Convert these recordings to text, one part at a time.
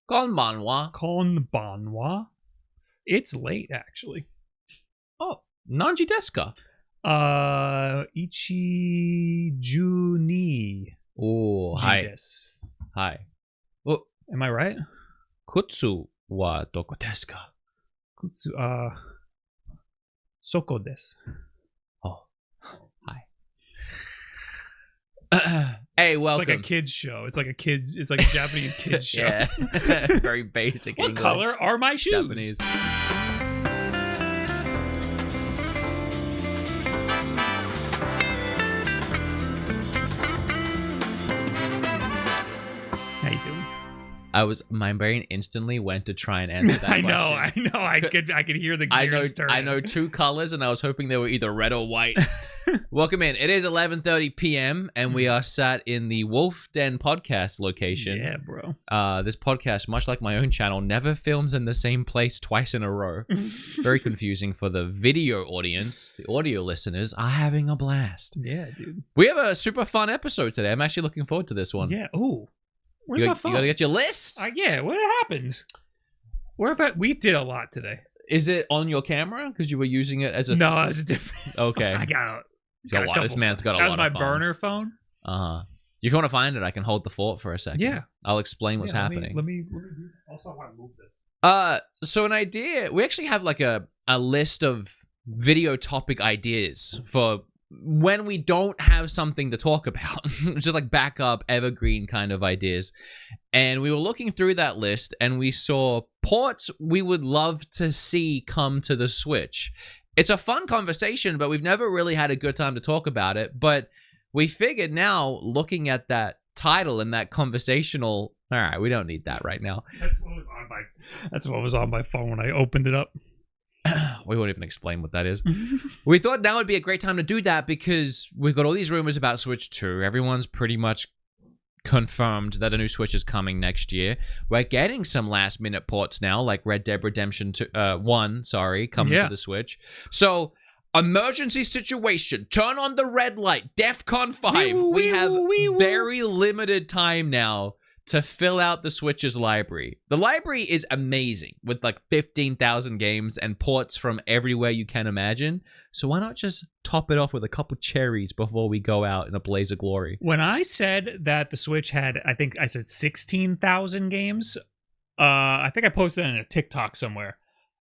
Konbanwa. Konbanwa. It's late, actually. Oh, Nanji desu ka? Ichi Juni. Oh, hi. Jides. Hi. Oh, Am I right? Kutsu wa doko desu ka? Kutsu, Soko desu. Oh, hi. Hey, welcome. It's like a kids show. It's like a Japanese kids show. Yeah. Very basic What English. color are my shoes? Japanese. How you doing? My brain instantly went to try and answer that I question. know. I could hear the gears turning. I know two colors, and I was hoping they were either red or white. Welcome in. It is 11:30 p.m., and we are sat in the Wolf Den Podcast location. Yeah, bro. This podcast, much like my own channel, never films in the same place twice in a row. Very confusing for the video audience. The audio listeners are having a blast. Yeah, dude. We have a super fun episode today. I'm actually looking forward to this one. Yeah. Ooh. Where's You my phone? gotta get your list. Yeah. What happened? We did a lot today. Is it on your camera? Because you were using it as a... No, it's a different. Okay. I got a lot. This man's got a lot of That was my phones. burner phone. Uh-huh. If you want to find it, I can hold the fort for a second. Yeah. I'll explain what's happening. Let me also want to move this. So an idea, we actually have like a list of video topic ideas for when we don't have something to talk about. Just like backup, evergreen kind of ideas. And we were looking through that list and we saw ports we would love to see come to the Switch. It's a fun conversation, but we've never really had a good time to talk about it. But we figured now, looking at that title and that conversational... All right, we don't need that right now. That's what was on my phone when I opened it up. We won't even explain what that is. We thought now would be a great time to do that because we've got all these rumors about Switch 2. Everyone's pretty much confirmed that a new Switch is coming next year. We're getting some last-minute ports now, like Red Dead Redemption 1, coming to the Switch. So, emergency situation. Turn on the red light. DEFCON 5. We have very limited time now to fill out the Switch's library. The library is amazing with like 15,000 games and ports from everywhere you can imagine. So why not just top it off with a couple cherries before we go out in a blaze of glory? When I said that the Switch had, I think I said 16,000 games, I think I posted it in a TikTok somewhere.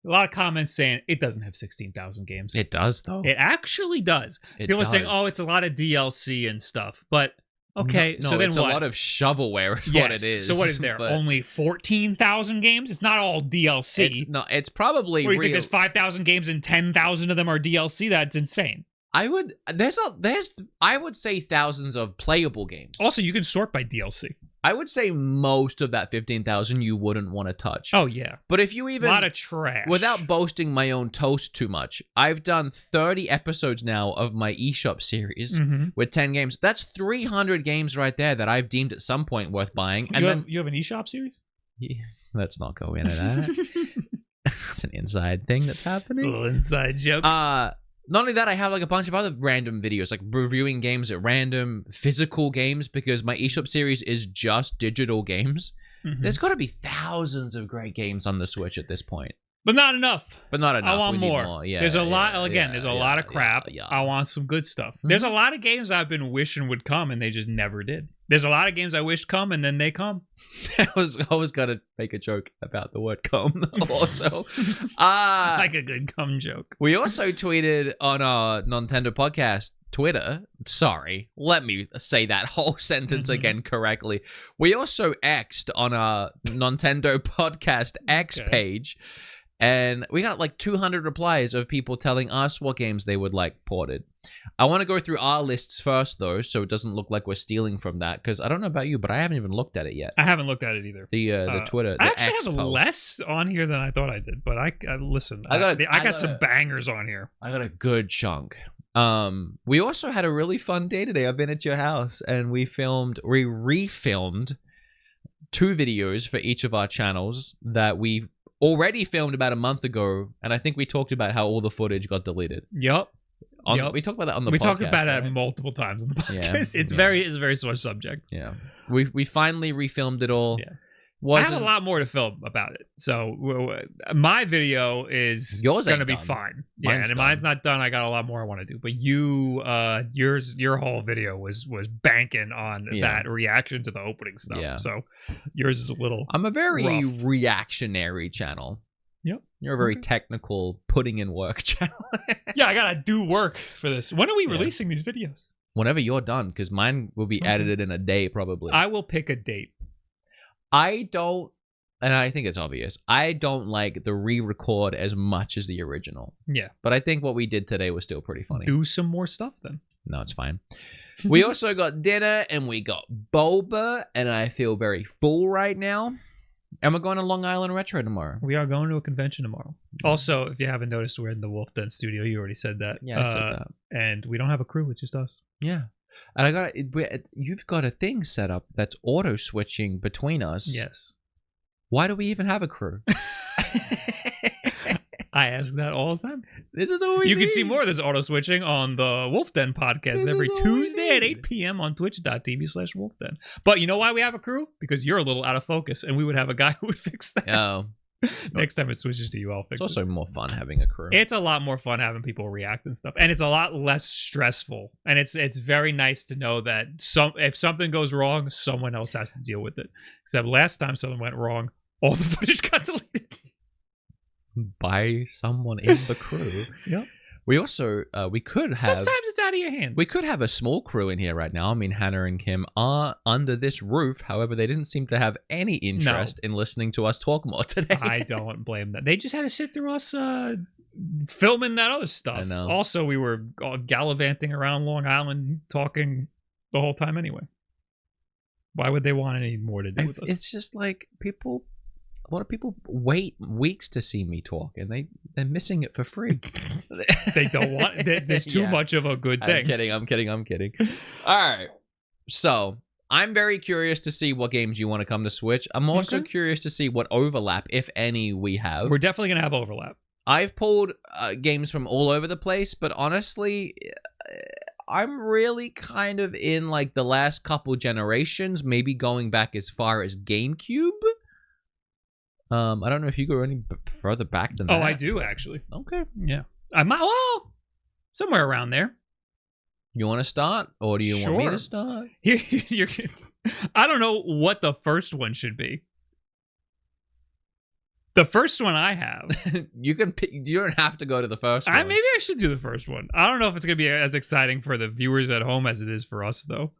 A lot of comments saying it doesn't have 16,000 games. It does, though. It actually does. People are saying, oh, it's a lot of DLC and stuff. But okay, no, so then it's what? a lot of shovelware is Yes. what it is. So what is there? But Only 14,000 games? It's not all DLC. It's probably What do you think? real. There's 5,000 games and 10,000 of them are DLC? That's insane. I would say thousands of playable games. Also, you can sort by DLC. I would say most of that 15,000 you wouldn't want to touch. Oh yeah, But if you even a lot of trash. without boasting my own toast too much, I've done 30 episodes now of my eShop series with 10 games. That's 300 games right there that I've deemed at some point worth buying. And you have an eShop series? Yeah, let's not go into that. That's an inside thing that's happening. It's a little inside joke. Not only that, I have like a bunch of other random videos, like reviewing games at random, physical games, because my eShop series is just digital games. There's got to be thousands of great games on the Switch at this point. But not enough. I want We need more. Yeah, there's a lot. There's a lot of crap. Yeah. I want some good stuff. There's a lot of games I've been wishing would come, and they just never did. There's a lot of games I wished come, and then they come. I was gonna make a joke about the word "come" also. Like a good cum joke. We also tweeted on our Nontendo Podcast Twitter. Sorry, let me say that whole sentence again correctly. We also X'd on our Nontendo Podcast X page. And we got like 200 replies of people telling us what games they would like ported. I want to go through our lists first, though, so it doesn't look like we're stealing from that. Because I don't know about you, but I haven't even looked at it yet. I haven't looked at it either. The Twitter, the I actually X have post. less on here than I thought I did. But I listen. I got some bangers on here. I got a good chunk. We also had a really fun day today. I've been at your house, and we refilmed 2 videos for each of our channels that we already filmed about a month ago, and I think we talked about how all the footage got deleted. Yep. We talked about that on the podcast. We talked about right? that multiple times on the podcast. Yeah. It's a very sore subject. Yeah. We finally refilmed it all. Yeah. I have a lot more to film about it. So my video is going to be fine. Mine's not done. I got a lot more I want to do. But your whole video was banking on that reaction to the opening stuff. Yeah. So yours is a little I'm a very rough. reactionary channel. Yep. You're a very technical, putting in work channel. Yeah, I got to do work for this. When are we releasing these videos? Whenever you're done, because mine will be edited in a day probably. I will pick a date. I don't, and I think it's obvious, I don't like the re-record as much as the original. Yeah. But I think what we did today was still pretty funny. Do some more stuff then. No, it's fine. We also got dinner and we got boba, and I feel very full right now. And we're going to Long Island Retro tomorrow. We are going to a convention tomorrow. Also, if you haven't noticed, we're in the Wolf Den studio. You already said that. Yeah, I said that. And we don't have a crew. It's just us. Yeah. And you've got a thing set up that's auto switching between us. Yes. Why do we even have a crew? I ask that all the time. This is always you can see more of this auto switching on the Wolf Den podcast every Tuesday at 8 p.m. on twitch.tv/wolfden. But you know why we have a crew? Because you're a little out of focus, and we would have a guy who would fix that. Oh. Next time it switches to you, I'll fix it. It's also more fun having a crew. It's a lot more fun having people react and stuff, and it's a lot less stressful. And it's very nice to know that if something goes wrong, someone else has to deal with it. Except last time something went wrong, all the footage got deleted by someone in the crew. Yep. We also we could have sometimes it's out of your hands. We could have a small crew in here right now. I mean, Hannah and Kim are under this roof. However, they didn't seem to have any interest in listening to us talk more today. I don't blame them. They just had to sit through us filming that other stuff. I know. Also, we were gallivanting around Long Island talking the whole time anyway. Why would they want any more to do with us? It's just like people. A lot of people wait weeks to see me talk, and they're missing it for free. They don't want. There's too much of a good thing. I'm kidding. All right. So I'm very curious to see what games you want to come to Switch. I'm also curious to see what overlap, if any, we have. We're definitely gonna have overlap. I've pulled games from all over the place, but honestly, I'm really kind of in like the last couple generations, maybe going back as far as GameCube. I don't know if you go any further back than that. Oh, I do actually. Okay. Yeah. I might. Well, somewhere around there. You want to start, or do you want me to start? I don't know what the first one should be. The first one I have. You can pick, you don't have to go to the first one. Maybe I should do the first one. I don't know if it's going to be as exciting for the viewers at home as it is for us, though.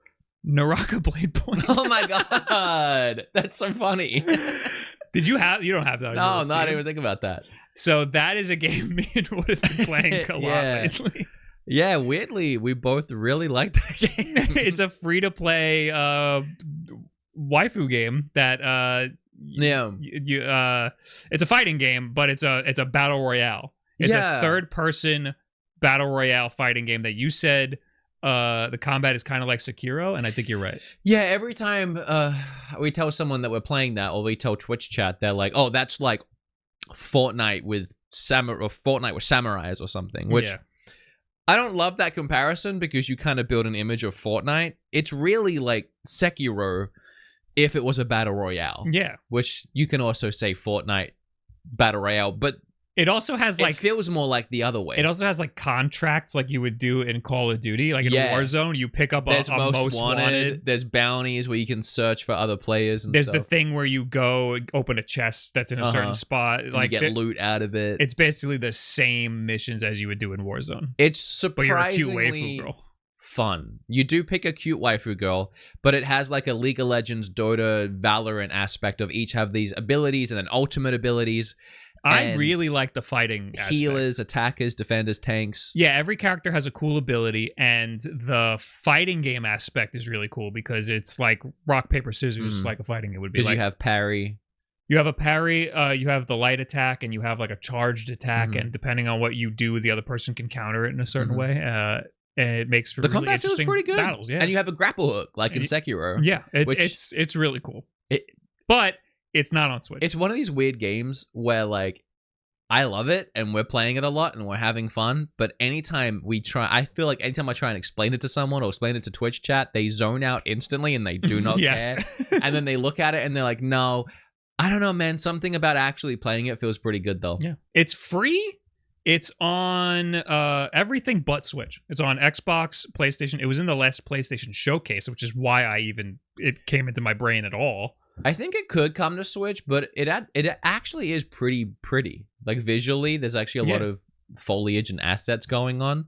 Naraka Blade Point. Oh my god. That's so funny. You don't have that? No, I didn't even think about that. So that is a game me and Wood have been playing a lot lately. Yeah, weirdly, we both really like that game. It's a free-to-play waifu game that it's a fighting game, but it's a battle royale. It's a third-person battle royale fighting game that you said the combat is kind of like Sekiro, and I think you're right. Yeah, every time we tell someone that we're playing that, or we tell Twitch chat, they're like, "Oh, that's like Fortnite with samurais or something." Which I don't love that comparison because you kind of build an image of Fortnite. It's really like Sekiro if it was a battle royale. Yeah, which you can also say Fortnite battle royale, but it also has like... It feels more like the other way. It also has like contracts like you would do in Call of Duty. Like in Warzone, you pick up a most wanted. There's bounties where you can search for other players and There's stuff. the thing where you go open a chest that's in a certain spot. Like you get loot out of it. It's basically the same missions as you would do in Warzone. It's surprisingly but you're a cute waifu girl. Fun. You do pick a cute waifu girl, but it has like a League of Legends, Dota, Valorant aspect of each have these abilities and then ultimate abilities. I really like the fighting aspect. Healers, attackers, defenders, tanks. Yeah, every character has a cool ability, and the fighting game aspect is really cool because it's like rock, paper, scissors, like a fighting game would be. Because like, you have parry. You have a parry, you have the light attack, and you have like a charged attack, and depending on what you do, the other person can counter it in a certain way. And it makes for really interesting battles. Yeah, and you have a grapple hook like in Sekiro. Yeah, it's really cool. But it's not on Switch. It's one of these weird games where, like, I love it and we're playing it a lot and we're having fun. But anytime I feel like anytime I try and explain it to someone or explain it to Twitch chat, they zone out instantly and they do not care. And then they look at it and they're like, no, I don't know, man. Something about actually playing it feels pretty good, though. Yeah. It's free. It's on everything but Switch. It's on Xbox, PlayStation. It was in the last PlayStation showcase, which is why it came into my brain at all. I think it could come to Switch, but it actually is pretty pretty. Like visually, there's actually a lot of foliage and assets going on.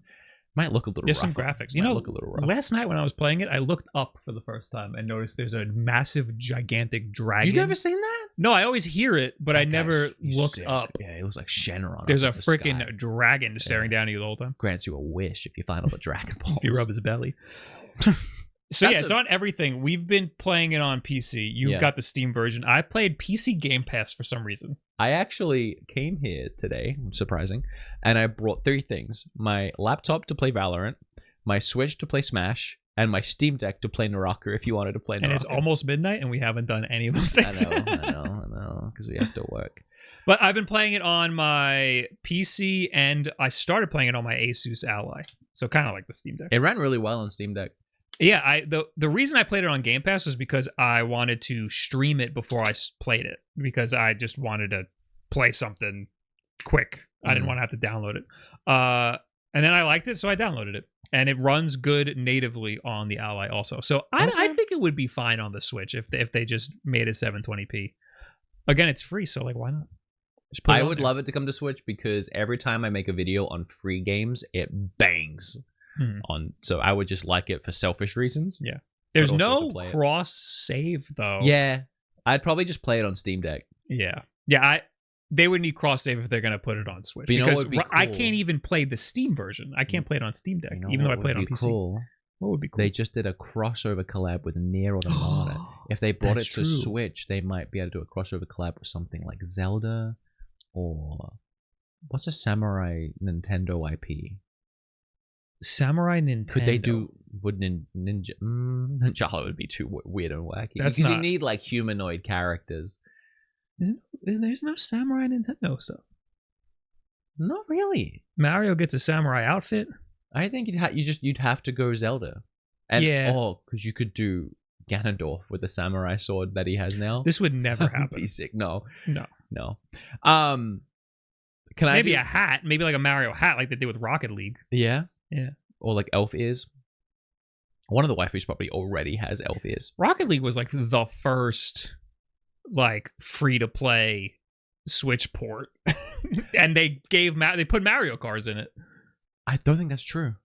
Might look a little rough. There's some graphics. Look a little rough. Last night when I was playing it, I looked up for the first time and noticed there's a massive, gigantic dragon. You've never seen that? No, I always hear it, but I never looked up. Yeah, it looks like Shenron. There's a freaking dragon staring down at you the whole time. Grants you a wish if you find all the Dragon Balls. If you rub his belly. So it's on everything. We've been playing it on PC. You've got the Steam version. I played PC Game Pass for some reason. I actually came here today, surprising, and I brought 3 things. My laptop to play Valorant, my Switch to play Smash, and my Steam Deck to play Naraka if you wanted to play Naraka. And it's almost midnight and we haven't done any of those things. I know, because we have to work. But I've been playing it on my PC and I started playing it on my Asus Ally. So kind of like the Steam Deck. It ran really well on Steam Deck. Yeah, the reason I played it on Game Pass was because I wanted to stream it before I played it. Because I just wanted to play something quick. I didn't want to have to download it. And then I liked it, so I downloaded it. And it runs good natively on the Ally also. So I think it would be fine on the Switch if they just made it 720p. Again, it's free, so like why not? I would love it to come to Switch because every time I make a video on free games, it bangs. So I would just like it for selfish reasons. Yeah. There's no cross save though. Yeah. I'd probably just play it on Steam Deck. Yeah. Yeah, they would need cross save if they're gonna put it on Switch. But because cool? I can't even play the Steam version. I can't play it on Steam Deck, even though I play it on PC. Cool? What would be cool? They just did a crossover collab with Nier Automata. If they brought it to Switch, they might be able to do a crossover collab with something like Zelda or what's a samurai Nintendo IP? Samurai Nintendo. Could they do? Would Ninja? Ninjala would be too weird and wacky. Because you need like humanoid characters. There's no Samurai Nintendo stuff. Not really. Mario gets a samurai outfit. I think you'd have to go Zelda. And because you could do Ganondorf with the samurai sword that he has now. This would never happen. Be sick. No. Can I maybe a hat? Maybe like a Mario hat, like they did with Rocket League. Yeah. Yeah. Or like elf ears. One of the waifus probably already has elf ears. Rocket League was like the first like free to play Switch port, and they put Mario cars in it. I don't think that's true.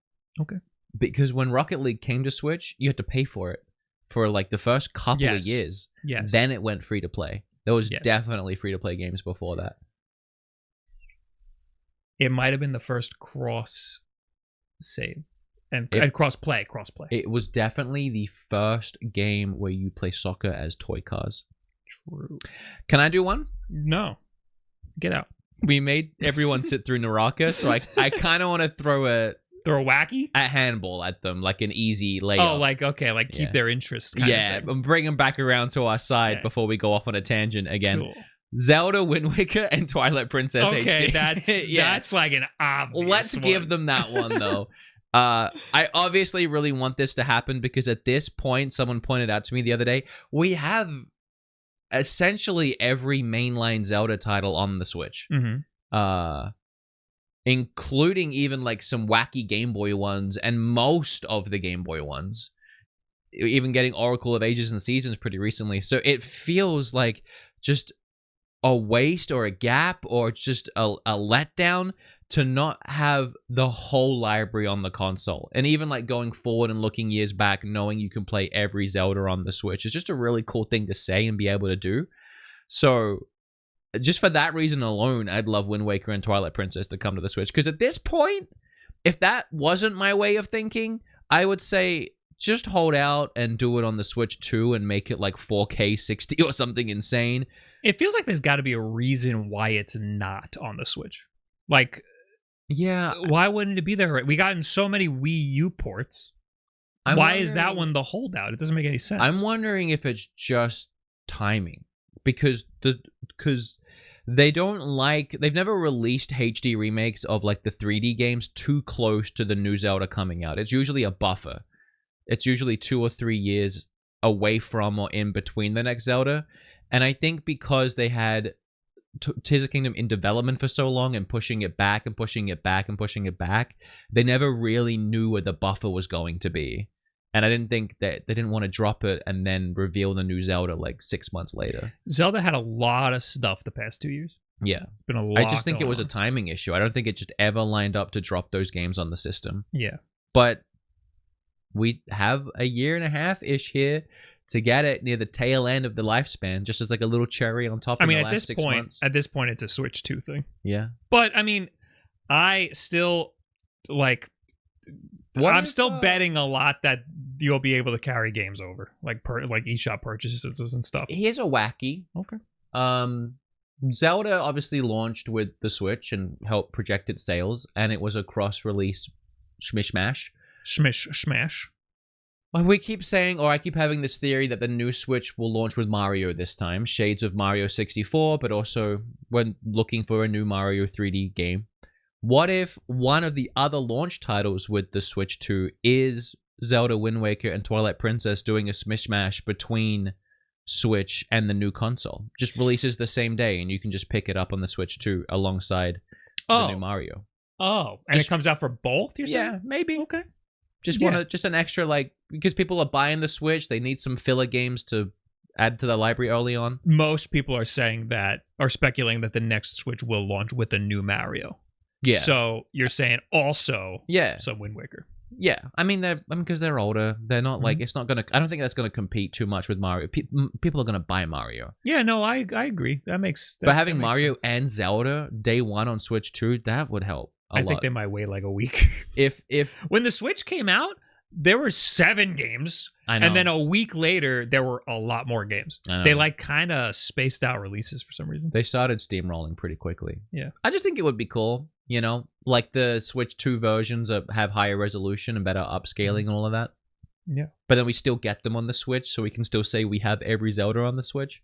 Okay. Because when Rocket League came to Switch, you had to pay for it for like the first couple of years. Yes. Then it went free to play. There was definitely free to play games before that. It might have been the first cross save and cross play. It was definitely the first game where you play soccer as toy cars. True. Can I do one? No. Get out. We made everyone sit through Naraka, so I kind of want to throw a wacky? A handball at them, like an easy layup. Oh, like, okay, like keep their interest kind of thing. And bring them back around to our side before we go off on a tangent again. Cool. Zelda, Wind Waker, and Twilight Princess HD. That's like an obvious Let's give them that one, though. I obviously really want this to happen because at this point, someone pointed out to me the other day, we have essentially every mainline Zelda title on the Switch. Including even like some wacky Game Boy ones and most of the Game Boy ones. Even getting Oracle of Ages and Seasons pretty recently. So it feels like just a waste or a gap or just a letdown to not have the whole library on the console. And even like going forward and looking years back, knowing you can play every Zelda on the Switch is just a really cool thing to say and be able to do. So just for that reason alone, I'd love Wind Waker and Twilight Princess to come to the Switch. Because at this point, if that wasn't my way of thinking, I would say just hold out and do it on the Switch too and make it like 4K 60 or something insane. It feels like there's got to be a reason why it's not on the Switch. Like, yeah, why wouldn't it be there? We got in so many Wii U ports. Why is that one the holdout? It doesn't make any sense. I'm wondering if it's just timing because they've never released HD remakes of like the 3D games too close to the new Zelda coming out. It's usually a buffer. It's usually 2 or 3 years away from or in between the next Zelda. And I think because they had Tears of the Kingdom in development for so long and pushing it back and pushing it back and pushing it back, they never really knew where the buffer was going to be. And I didn't think that they didn't want to drop it and then reveal the new Zelda like 6 months later. Zelda had a lot of stuff the past 2 years. Yeah. It's been a lot. I just think it was a timing issue. I don't think it just ever lined up to drop those games on the system. Yeah. But we have a year and a half-ish here to get it near the tail end of the lifespan, just as like a little cherry on top. At this point, it's a Switch 2 thing. Yeah. But I mean, I still like. I'm still betting a lot that you'll be able to carry games over, like eShop purchases and stuff. Here's a wacky. Okay. Zelda obviously launched with the Switch and helped project its sales, and it was a cross-release smash. Smash. Well, we keep saying, or I keep having this theory that the new Switch will launch with Mario this time. Shades of Mario 64, but also when looking for a new Mario 3D game. What if one of the other launch titles with the Switch 2 is Zelda Wind Waker and Twilight Princess doing a smash between Switch and the new console? Just releases the same day, and you can just pick it up on the Switch 2 alongside the new Mario. Oh, and it comes out for both, you're saying? Yeah, maybe. Okay. Just an extra, like, because people are buying the Switch, they need some filler games to add to the library early on. Most people are saying that, or speculating that the next Switch will launch with a new Mario. Yeah. So you're saying also some Wind Waker. Yeah. I mean, because they're older. They're not like, it's not going to, I don't think that's going to compete too much with Mario. People are going to buy Mario. Yeah, no, I agree. That makes But having that makes Mario sense. and Zelda day one on Switch 2, that would help a lot. I think they might wait like a week. If When the Switch came out, there were 7 games. I know. And then a week later, there were a lot more games. They like kind of spaced out releases for some reason. They started steamrolling pretty quickly. Yeah. I just think it would be cool. You know, like the Switch 2 versions have higher resolution and better upscaling and all of that. Yeah. But then we still get them on the Switch, so we can still say we have every Zelda on the Switch.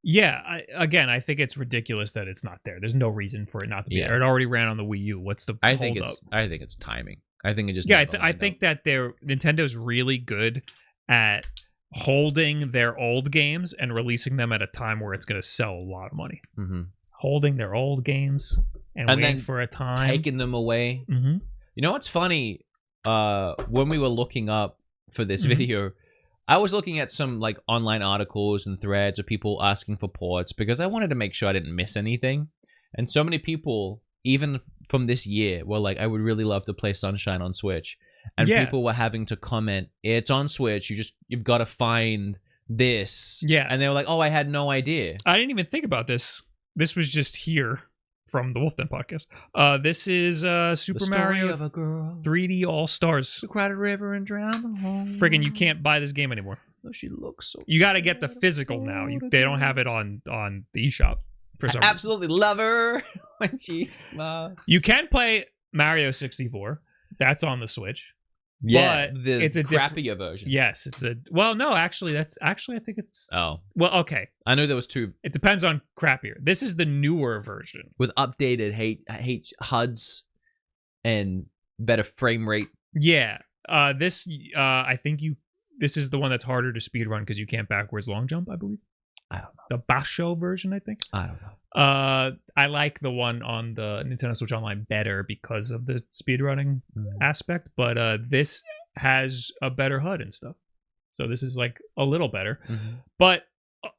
Yeah. I think it's ridiculous that it's not there. There's no reason for it not to be there. It already ran on the Wii U. What's the I think it's timing. I think it just I think that Nintendo's really good at holding their old games and releasing them at a time where it's going to sell a lot of money. Mm-hmm. Holding their old games and waiting then for a time, taking them away. Mm-hmm. You know what's funny? When we were looking up for this video, I was looking at some like online articles and threads of people asking for ports because I wanted to make sure I didn't miss anything. And so many people, even from this year, were like, "I would really love to play Sunshine on Switch," and people were having to comment, "It's on Switch. You've got to find this." Yeah, and they were like, "Oh, I had no idea. I didn't even think about this. This was just here." From the Nontendo Podcast. This is Super Mario of a girl. 3D All Stars. Who cried a river and drowned the home. Friggin' you can't buy this game anymore. Oh, she looks so. You got to get the physical now. They don't have it on the eShop for some reason. Absolutely love her when she smiles. You can play Mario 64. That's on the Switch. Yeah, but it's a crappier version. Yes, I think it's. Oh, well, okay. I knew there was 2. It depends on crappier. This is the newer version with updated HUDs and better frame rate. Yeah, this I think this is the one that's harder to speedrun because you can't backwards long jump. I believe. I don't know. The Basho version, I think. I don't know. I like the one on the Nintendo Switch Online better because of the speedrunning aspect, but this has a better HUD and stuff. So this is like a little better. Mm-hmm. But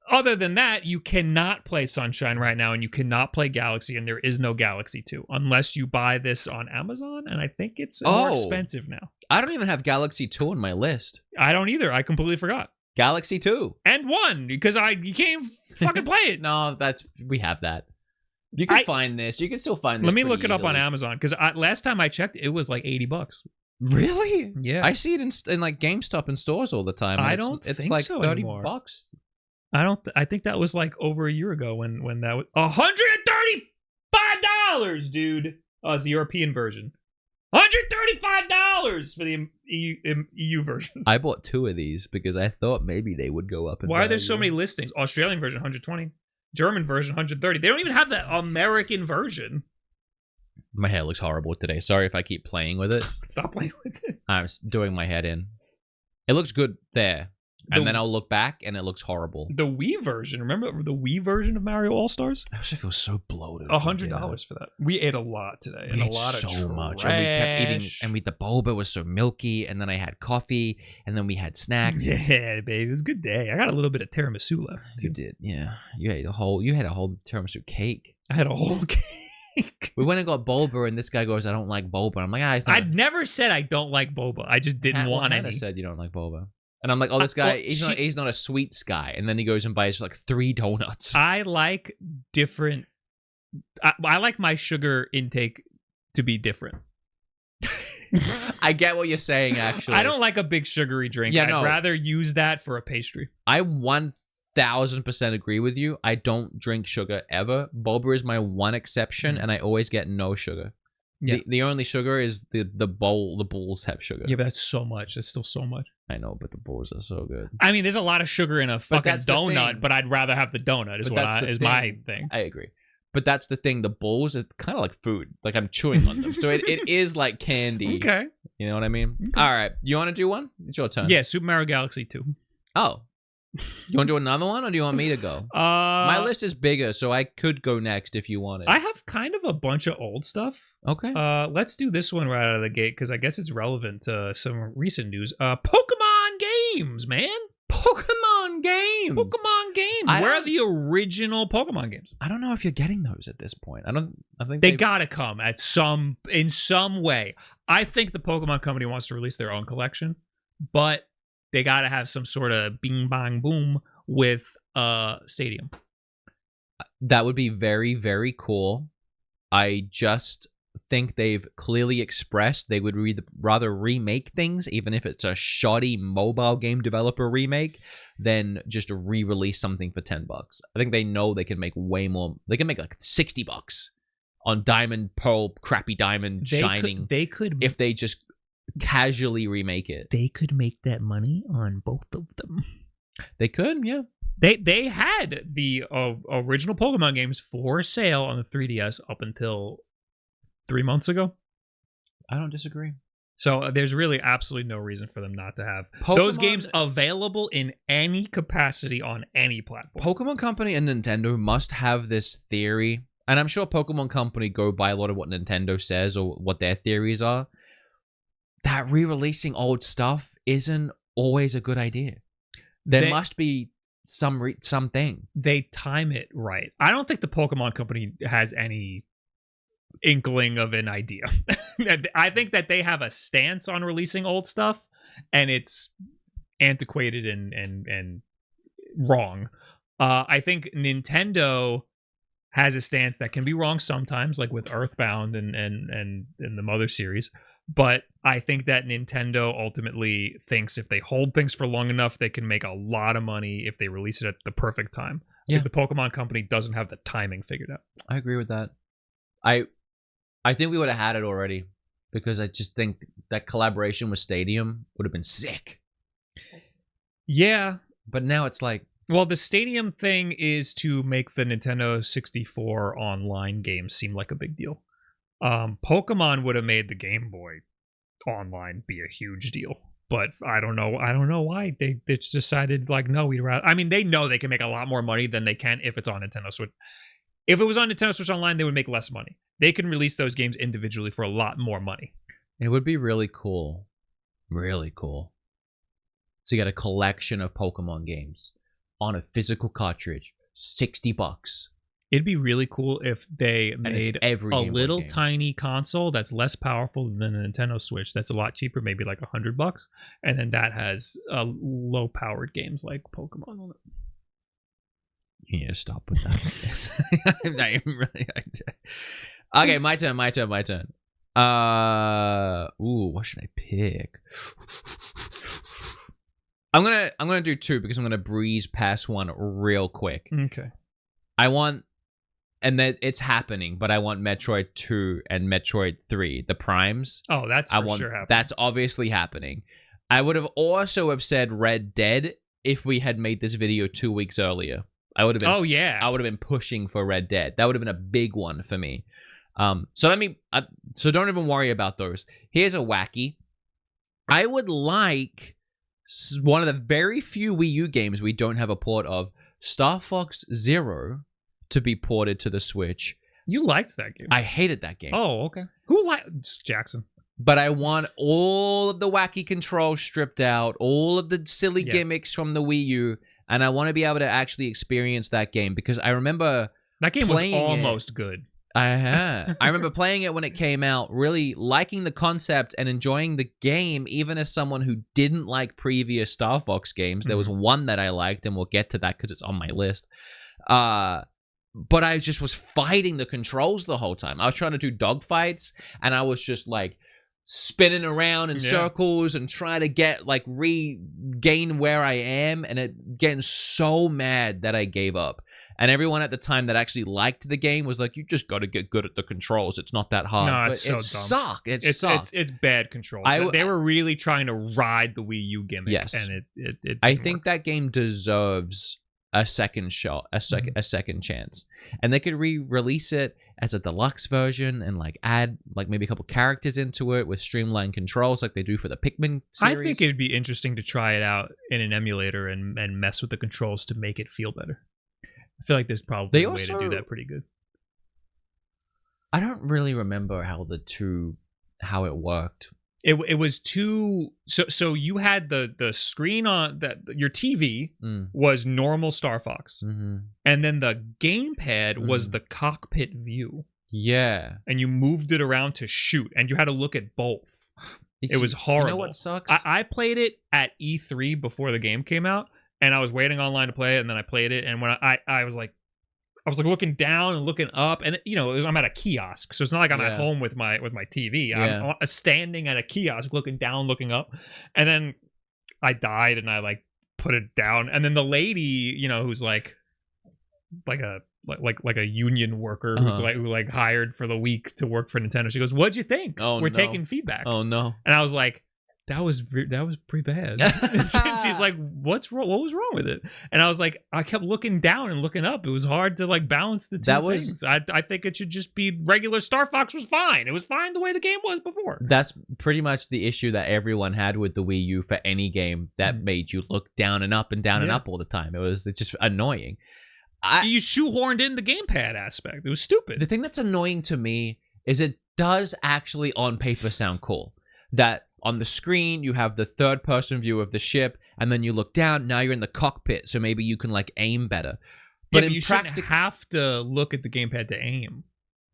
other than that, you cannot play Sunshine right now, and you cannot play Galaxy, and there is no Galaxy 2 unless you buy this on Amazon, and I think it's more expensive now. I don't even have Galaxy 2 on my list. I don't either. I completely forgot. Galaxy 2 and 1 because you can't fucking play it. No, we have that. You can find this. You can still find this. Let me look it up on Amazon because last time I checked, it was like $80. Really? Yeah. I see it in like GameStop and stores all the time. It's like so $30. Anymore. I think that was like over a year ago when that was $135, dude. Oh, it's the European version. $135 for the EU version. I bought 2 of these because I thought maybe they would go up. Why are there so many listings? Australian version, 120. German version, 130. They don't even have the American version. My hair looks horrible today. Sorry if I keep playing with it. Stop playing with it. I'm doing my head in. It looks good there. And then I'll look back and it looks horrible. The Wii version, remember the Wii version of Mario All-Stars? I actually feel so bloated. $100 for that. We ate a lot today. And a lot of so much. And we kept eating, and the boba was so milky, and then I had coffee, and then we had snacks. Yeah, baby. It was a good day. I got a little bit of tiramisu left. You did, yeah. You had a whole tiramisu cake. I had a whole cake. We went and got boba, and this guy goes, I don't like boba. I'm like, I'd never said I don't like boba. I just didn't want any. I said you don't like boba. And I'm like, oh, this guy, he's not a sweets guy. And then he goes and buys like 3 donuts. I like different. I like my sugar intake to be different. I get what you're saying, actually. I don't like a big sugary drink. I'd rather use that for a pastry. I 1000% agree with you. I don't drink sugar ever. Boba is my one exception, and I always get no sugar. Yeah. The only sugar is the bowl. The bowls have sugar. Yeah, but that's so much. That's still so much. I know, but the bowls are so good. I mean, there's a lot of sugar in a fucking donut, but I'd rather have the donut. Is my thing. I agree. But that's the thing. The bowls are kind of like food. Like I'm chewing on them, so it is like candy. Okay. You know what I mean? Okay. All right. You want to do one? It's your turn. Yeah, Super Mario Galaxy 2. Oh. You want to do another one, or do you want me to go? My list is bigger, so I could go next if you wanted. I have kind of a bunch of old stuff. Okay. Let's do this one right out of the gate, because I guess it's relevant to some recent news. Pokemon games, man. Pokemon games. Where are the original Pokemon games? I don't know if you're getting those at this point. I think they gotta come in some way. I think the Pokemon Company wants to release their own collection, but they got to have some sort of bing bang boom with Stadium. That would be very, very cool. I just think they've clearly expressed they would rather remake things, even if it's a shoddy mobile game developer remake, than just re-release something for $10. I think they know they can make way more. They can make like $60 on Diamond, Pearl, crappy Diamond, Shining. They could if they just casually remake it. They could make that money on both of them. They could, yeah. They had the original Pokemon games for sale on the 3DS up until 3 months ago. I don't disagree. So there's really absolutely no reason for them not to have those games available in any capacity on any platform. Pokemon Company and Nintendo must have this theory, and I'm sure Pokemon Company go by a lot of what Nintendo says or what their theories are, that re-releasing old stuff isn't always a good idea. There must be something. They time it right. I don't think the Pokemon Company has any inkling of an idea. I think that they have a stance on releasing old stuff, and it's antiquated and wrong. I think Nintendo has a stance that can be wrong sometimes, like with Earthbound and the Mother series. But I think that Nintendo ultimately thinks if they hold things for long enough, they can make a lot of money if they release it at the perfect time. Yeah. The Pokemon Company doesn't have the timing figured out. I agree with that. I think we would have had it already, because I just think that collaboration with Stadium would have been sick. Yeah. But now it's like... Well, the Stadium thing is to make the Nintendo 64 online games seem like a big deal. Pokemon would have made the Game Boy online be a huge deal, but I don't know why they just decided like, no, we'd rather. I mean, they know they can make a lot more money than they can if it's on Nintendo Switch. If it was on Nintendo Switch Online, they would make less money. They can release those games individually for a lot more money. It would be really cool to get a collection of Pokemon games on a physical cartridge, $60. It'd be really cool if they made a little tiny console that's less powerful than a Nintendo Switch. That's a lot cheaper, maybe like $100, and then that has low-powered games like Pokemon on it. You need to stop with that. Okay, my turn. What should I pick? I'm gonna do 2 because I'm gonna breeze past one real quick. Okay. I want. And that it's happening, but I want Metroid 2 and Metroid 3, the Primes. Oh, that's sure happening. That's obviously happening. I would have also said Red Dead if we had made this video 2 weeks earlier. I would have been. Oh yeah. I would have been pushing for Red Dead. That would have been a big one for me. So don't even worry about those. Here's a wacky. I would like one of the very few Wii U games we don't have a port of, Star Fox Zero, to be ported to the Switch. You liked that game. I hated that game. Oh, okay. Who liked Jackson? But I want all of the wacky controls stripped out, all of the silly gimmicks from the Wii U, and I want to be able to actually experience that game because I remember that game was almost good. I remember playing it when it came out, really liking the concept and enjoying the game, even as someone who didn't like previous Star Fox games. There was one that I liked, and we'll get to that because it's on my list. But I just was fighting the controls the whole time. I was trying to do dogfights, and I was just like spinning around in circles and trying to get like regain where I am, and it getting so mad that I gave up. And everyone at the time that actually liked the game was like, "You just got to get good at the controls. It's not that hard." No, it's but so dumb. It sucked. It's bad control. They were really trying to ride the Wii U gimmick. Yes, and it I think that game deserves a second shot, a second chance, and they could re-release it as a deluxe version and like add like maybe a couple characters into it with streamlined controls like they do for the Pikmin series. I think it'd be interesting to try it out in an emulator and mess with the controls to make it feel better. I feel like there's probably a way to do that pretty good. I don't really remember how it worked. It was too so you had the screen on that your TV was normal Star Fox, and then the gamepad was the cockpit view. Yeah, and you moved it around to shoot, and you had to look at both. It was horrible. You know what sucks? I played it at E3 before the game came out, and I was waiting online to play it, and then I played it, and when I was like looking down and looking up, and I'm at a kiosk, so it's not like I'm at home with my TV. I'm standing at a kiosk, looking down, looking up, and then I died, and I like put it down, and then the lady, who's like a union worker who hired for the week to work for Nintendo, she goes, "What'd you think? We're taking feedback." Oh no! And I was like, That was pretty bad. She's like, "What's wrong? What was wrong with it?" And I was like, I kept looking down and looking up. It was hard to like balance the two things. I think it should just be regular. Star Fox was fine. It was fine the way the game was before. That's pretty much the issue that everyone had with the Wii U for any game that made you look down and up and down and up all the time. It's just annoying. You shoehorned in the gamepad aspect. It was stupid. The thing that's annoying to me is it does actually on paper sound cool. That on the screen, you have the third-person view of the ship, and then you look down, now you're in the cockpit, so maybe you can, like, aim better. But you shouldn't have to look at the gamepad to aim.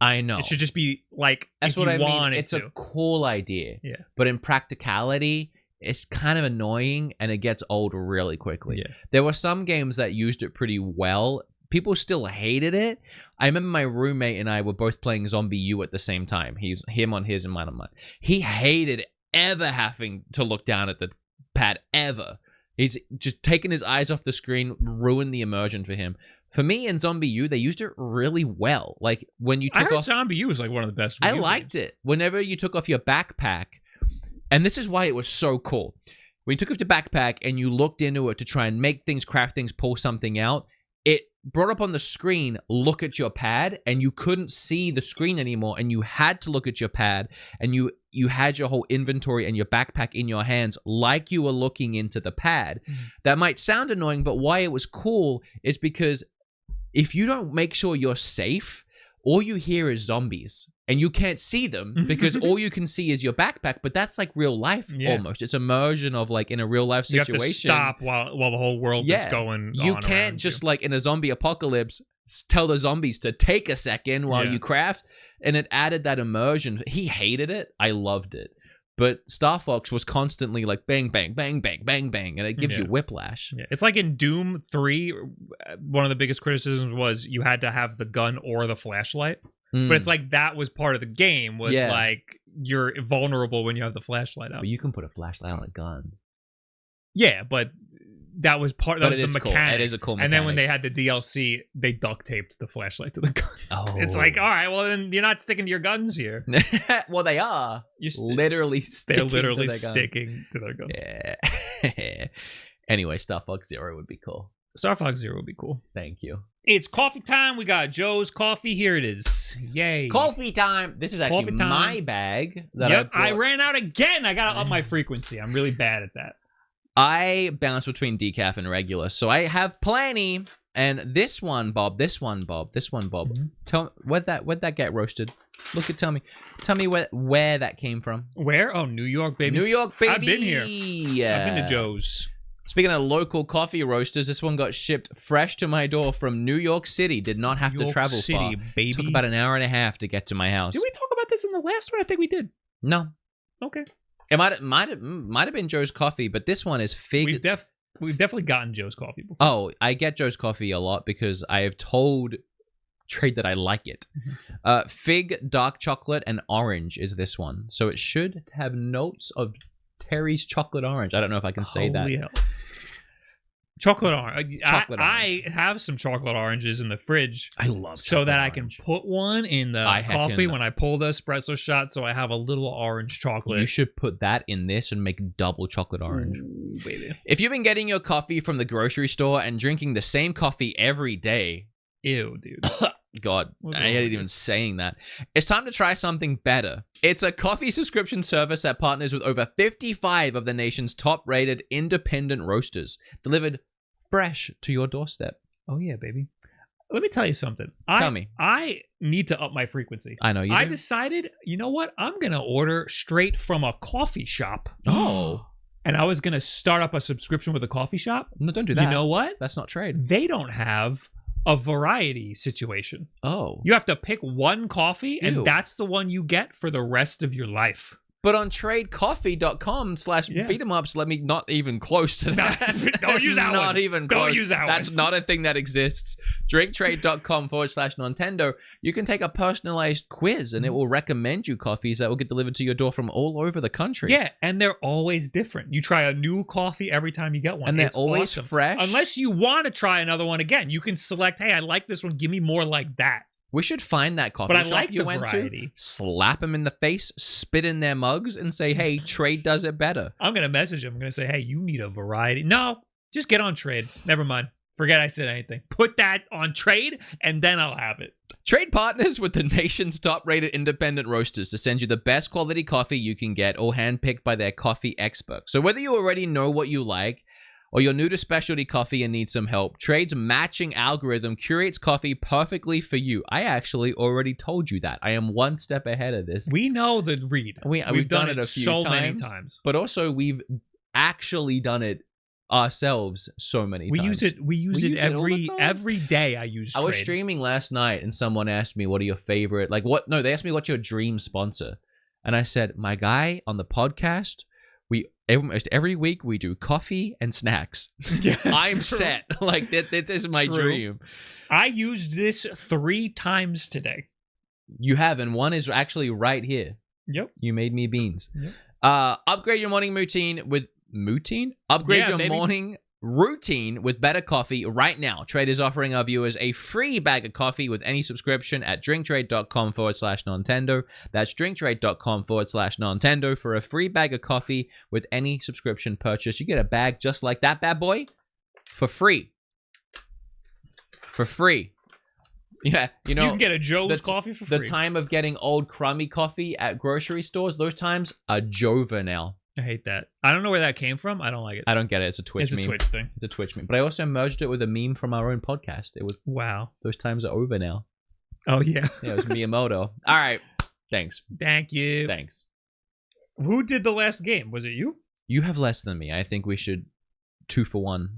I know. It should just be, like, that's what I mean. It's a cool idea. Yeah. But in practicality, it's kind of annoying, and it gets old really quickly. Yeah. There were some games that used it pretty well. People still hated it. I remember my roommate and I were both playing Zombie U at the same time. Him on his and mine on mine. He hated ever having to look down at the pad ever. He's just taken his eyes off the screen, ruined the immersion for him. For me in Zombie U, they used it really well. Like when you took off Zombie U was like one of the best. I liked it. Whenever you took off your backpack, and this is why it was so cool. When you took off your backpack and you looked into it to try and make things, craft things, pull something out, it brought up on the screen, look at your pad, and you couldn't see the screen anymore, and you had to look at your pad, and you had your whole inventory and your backpack in your hands like you were looking into the pad. That might sound annoying, but why it was cool is because if you don't make sure you're safe, all you hear is zombies. And you can't see them because all you can see is your backpack, but that's like real life almost. It's immersion of like in a real life situation. You have to stop while the whole world is going on. You can't just like in a zombie apocalypse tell the zombies to take a second while you craft. And it added that immersion. He hated it. I loved it. But Star Fox was constantly like bang, bang, bang, bang, bang, bang. And it gives you whiplash. Yeah. It's like in Doom 3, one of the biggest criticisms was you had to have the gun or the flashlight. But it's like that was part of the game, was like you're vulnerable when you have the flashlight up. But you can put a flashlight on a gun. Yeah, but that was part of the mechanic. Cool. It is a cool mechanic. And then when they had the DLC, they duct taped the flashlight to the gun. Oh. It's like, all right, well then you're not sticking to your guns here. Well, they are. They're literally sticking to their guns. Yeah. Anyway, Star Fox Zero would be cool. Star Fox Zero would be cool. Thank you. It's coffee time. We got Joe's coffee. Here it is. Yay. Coffee time. This is actually my bag. I ran out again. I got to up my frequency. I'm really bad at that. I bounce between decaf and regular, so I have plenty. And this one, Bob. Mm-hmm. Tell where'd that get roasted? Tell me where that came from. Where? Oh, New York, baby. New York, baby. I've been here. Yeah. I've been to Joe's. Speaking of local coffee roasters, this one got shipped fresh to my door from New York City. Did not have to travel far. Baby. Took about an hour and a half to get to my house. Did we talk about this in the last one? I think we did. No. Okay. It might have been Joe's Coffee, but this one is fig. We've definitely gotten Joe's Coffee before. Oh, I get Joe's Coffee a lot because I have told Trade that I like it. Fig, dark chocolate, and orange is this one. So it should have notes of Terry's chocolate orange. I don't know if I can say that. Hell. Chocolate orange. I have some chocolate oranges in the fridge. I love so that orange. I can put one in the coffee when I pull the espresso shot, so I have a little orange chocolate. You should put that in this and make double chocolate orange. Ooh, baby. If you've been getting your coffee from the grocery store and drinking the same coffee every day, ew, dude. God, I hate even saying that. It's time to try something better. It's a coffee subscription service that partners with over 55 of the nation's top-rated independent roasters, delivered fresh to your doorstep. Oh yeah, baby. Let me tell you something. Tell me. I need to up my frequency. I know you do. I decided, you know what? I'm going to order straight from a coffee shop. Oh. And I was going to start up a subscription with a coffee shop. No, don't do that. You know what? That's not Trade. They don't have a variety situation. Oh. You have to pick one coffee, and Ew. that's the one you get for the rest of your life. But on tradecoffee.com/beatemups, let me not even close to that. Don't use that one. Not even close. Don't use that That's one. not a thing that exists. drinktrade.com/Nontendo. You can take a personalized quiz and it will recommend you coffees that will get delivered to your door from all over the country. Yeah, and they're always different. You try a new coffee every time you get one. And they're it's always awesome. fresh. Unless you want to try another one again. You can select, hey, I like this one. Give me more like that. We should find that coffee But I shop like you the went variety. to, slap them in the face, spit in their mugs, and say, hey, Trade does it better. I'm going to message them. I'm going to say, hey, you need a variety. No, just get on Trade. Never mind. Forget I said anything. Put that on Trade, and then I'll have it. Trade partners with the nation's top-rated independent roasters to send you the best quality coffee you can get, all handpicked by their coffee experts. So whether you already know what you like, or you're new to specialty coffee and need some help, Trade's matching algorithm curates coffee perfectly for you. I actually already told you that. I am one step ahead of this. We know the read. We've done it a few times. Many times. But also, we've actually done it ourselves so many times. We use it every day. I use Trade. I was streaming last night and someone asked me, what are your favorite, they asked me, what's your dream sponsor? And I said, my guy on the podcast, almost every week we do coffee and snacks. Yeah, I'm set. Like this is my dream. I used this 3 times today. You have, and one is actually right here. Yep. You made me beans. Yep. Upgrade your morning routine with morning routine with better coffee right now. Trade is offering our viewers a free bag of coffee with any subscription at drinktrade.com/Nontendo. That's drinktrade.com/Nontendo for a free bag of coffee with any subscription purchase. You get a bag just like that bad boy for free. For free. Yeah, you know, you can get a Joe's coffee for free. The time of getting old crummy coffee at grocery stores, those times are over now. I hate that. I don't know where that came from. I don't like it. I don't get it. It's a Twitch meme. It's a Twitch thing. It's a Twitch meme. But I also merged it with a meme from our own podcast. It was, wow. Those times are over now. Oh, yeah. Yeah, it was Miyamoto. All right. Thanks. Thank you. Thanks. Who did the last game? Was it you? You have less than me. I think we should 2 for 1.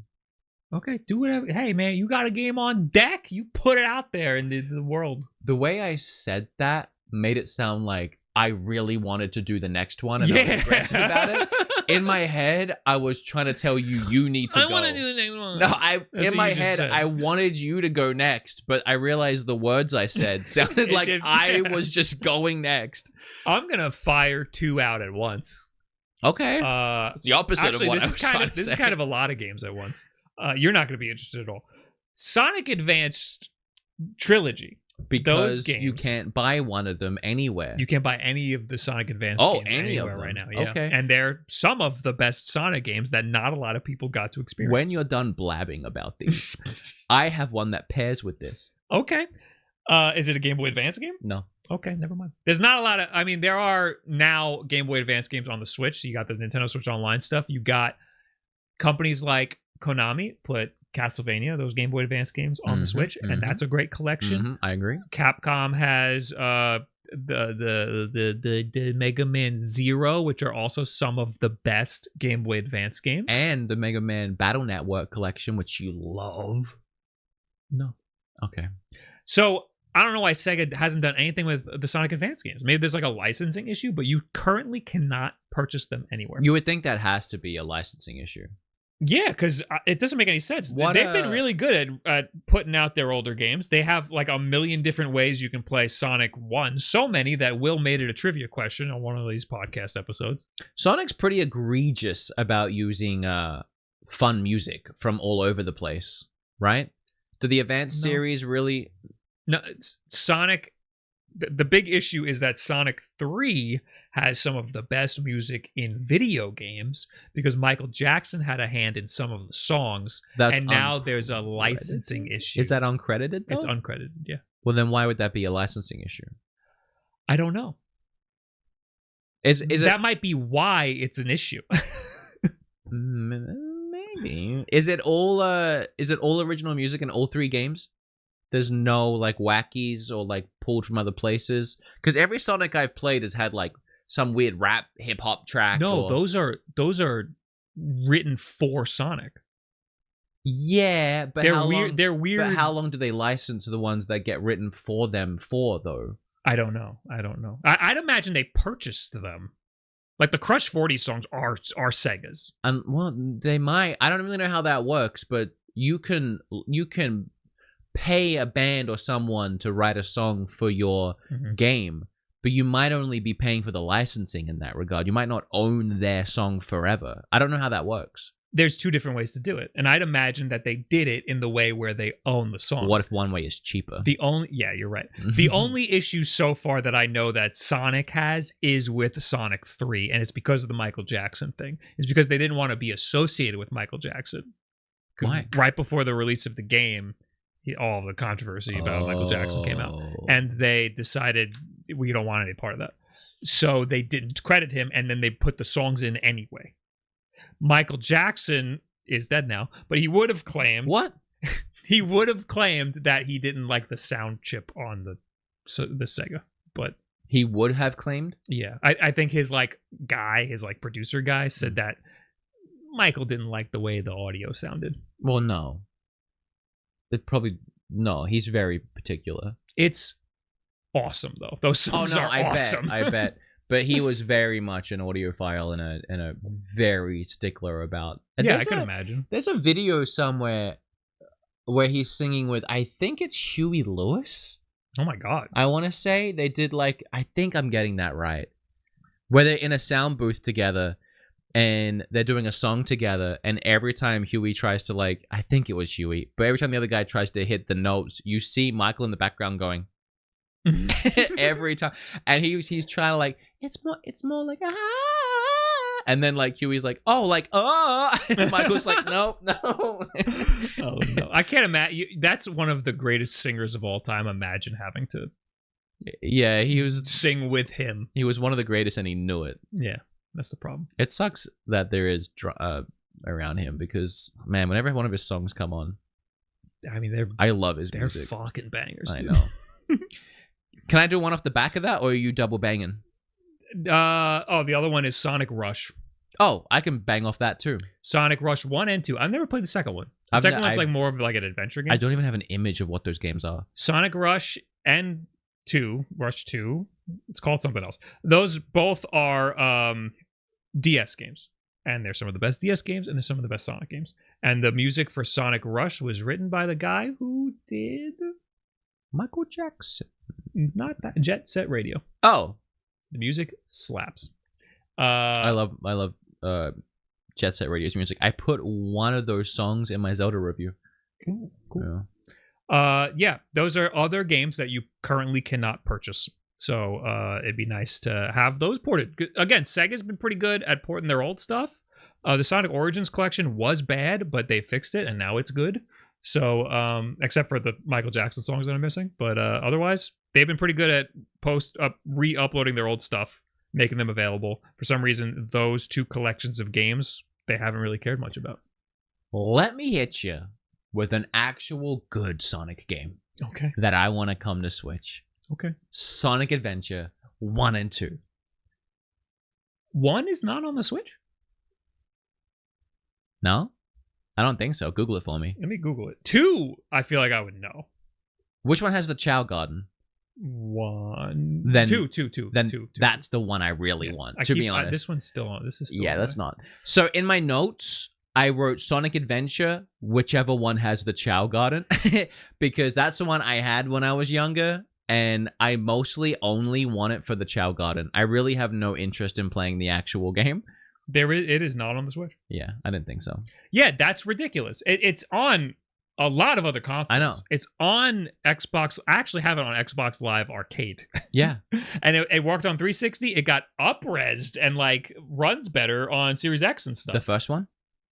Okay, do whatever. Hey, man, you got a game on deck? You put it out there in the world. The way I said that made it sound like I really wanted to do the next one and I was aggressive about it. In my head, I was trying to tell you, you need to go. I want to do the next one. No, in my head, I wanted you to go next, but I realized the words I said sounded like I was just going next. I'm going to fire 2 out at once. Okay. It's the opposite of what I was trying to say. This is kind of a lot of games at once. You're not going to be interested at all. Sonic Advance Trilogy. Because you can't buy one of them anywhere. You can't buy any of the Sonic Advance games anywhere right now. Yeah. Okay. And they're some of the best Sonic games that not a lot of people got to experience. When you're done blabbing about these, I have one that pairs with this. Okay. Is it a Game Boy Advance game? No. Okay, never mind. There's not a lot of... I mean, there are now Game Boy Advance games on the Switch. So you got the Nintendo Switch Online stuff. You got companies like Konami put Castlevania, those Game Boy Advance games, on the Switch, and that's a great collection. I agree. Capcom has the Mega Man Zero, which are also some of the best Game Boy Advance games, and the Mega Man Battle Network collection, which you love. No. Okay. So I don't know why Sega hasn't done anything with the Sonic Advance games. Maybe there's like a licensing issue, but you currently cannot purchase them anywhere. You would think that has to be a licensing issue. Yeah, because it doesn't make any sense. They've been really good at putting out their older games. They have like a million different ways you can play Sonic 1. So many that Will made it a trivia question on one of these podcast episodes. Sonic's pretty egregious about using fun music from all over the place, right? Do the Advance series really... No, Sonic... The big issue is that Sonic 3 has some of the best music in video games because Michael Jackson had a hand in some of the songs, and now there's a licensing issue. Is that uncredited, though? It's uncredited, yeah. Well, then why would that be a licensing issue? I don't know. That might be why it's an issue. Maybe. Is it all original music in all three games? There's no like wackies or like pulled from other places, because every Sonic I've played has had like some weird rap hip hop track. No, those are written for Sonic. Yeah, but they're weird. They're weird. But how long do they license the ones that get written for them for though? I don't know. I'd imagine they purchased them. Like the Crush 40 songs are Sega's. Well, they might. I don't really know how that works, but you can pay a band or someone to write a song for your game, but you might only be paying for the licensing in that regard. You might not own their song forever. I don't know how that works. There's two different ways to do it, and I'd imagine that they did it in the way where they own the song. What if one way is cheaper? Yeah, you're right. The only issue so far that I know that Sonic has is with Sonic 3, and it's because of the Michael Jackson thing. It's because they didn't want to be associated with Michael Jackson. Why? Right before the release of the game, all the controversy about Michael Jackson came out, and they decided we don't want any part of that. So they didn't credit him, and then they put the songs in anyway. Michael Jackson is dead now, but he would have claimed... What? He would have claimed that he didn't like the sound chip on the Sega, but... He would have claimed? Yeah. I think his producer guy said that Michael didn't like the way the audio sounded. Well, no. He's very particular. It's awesome, though. Those songs are awesome. I bet. But he was very much an audiophile and a very stickler about... I can imagine. There's a video somewhere where he's singing with, I think it's Huey Lewis. Oh my God. I want to say they did like, I think I'm getting that right. Where they're in a sound booth together and they're doing a song together, and every time Huey tries to like, I think it was Huey, but every time the other guy tries to hit the notes, you see Michael in the background going, every time, and he's trying to like, it's more like and then like Huey's like, and Michael's like, no. Oh no, I can't imagine. That's one of the greatest singers of all time. Imagine having to he was sing with him. He was one of the greatest, and he knew it. Yeah, that's the problem. It sucks that there is around him, because man, whenever one of his songs come on, I mean, I love his music. They're fucking bangers. I know. Can I do one off the back of that, or are you double banging? The other one is Sonic Rush. Oh, I can bang off that too. Sonic Rush 1 and 2. I've never played the second one. The second one's like more of like an adventure game. I don't even have an image of what those games are. Sonic Rush and 2, Rush 2, it's called something else. Those both are DS games. And they're some of the best DS games, and they're some of the best Sonic games. And the music for Sonic Rush was written by the guy who did... Michael Jackson. Not that. Jet Set Radio. Oh. The music slaps. I love Jet Set Radio's music. I put one of those songs in my Zelda review. Ooh, cool. Yeah, those are other games that you currently cannot purchase. So it'd be nice to have those ported. Again, Sega's been pretty good at porting their old stuff. The Sonic Origins collection was bad, but they fixed it, and now it's good. So, except for the Michael Jackson songs that I'm missing. But otherwise, they've been pretty good at re-uploading their old stuff, making them available. For some reason, those two collections of games, they haven't really cared much about. let me hit you with an actual good Sonic game. Okay. That I want to come to Switch. Okay. Sonic Adventure 1 and 2. 1 is not on the Switch? No? I don't think so. Google it for me. Let me Google it. 2, I feel like I would know. Which one has the Chow Garden? 1. Then 2. Then 2. That's the one I really want, to be honest. This one's still on. This is still Yeah, on that's there. not. So in my notes, I wrote Sonic Adventure, whichever one has the Chow Garden, because that's the one I had when I was younger, and I mostly only want it for the Chow Garden. I really have no interest in playing the actual game. It is not on the Switch. Yeah, I didn't think so. Yeah, that's ridiculous. It's on a lot of other consoles. I know. It's on Xbox. I actually have it on Xbox Live Arcade. Yeah. And it worked on 360. It got up-resed and like runs better on Series X and stuff. The first one?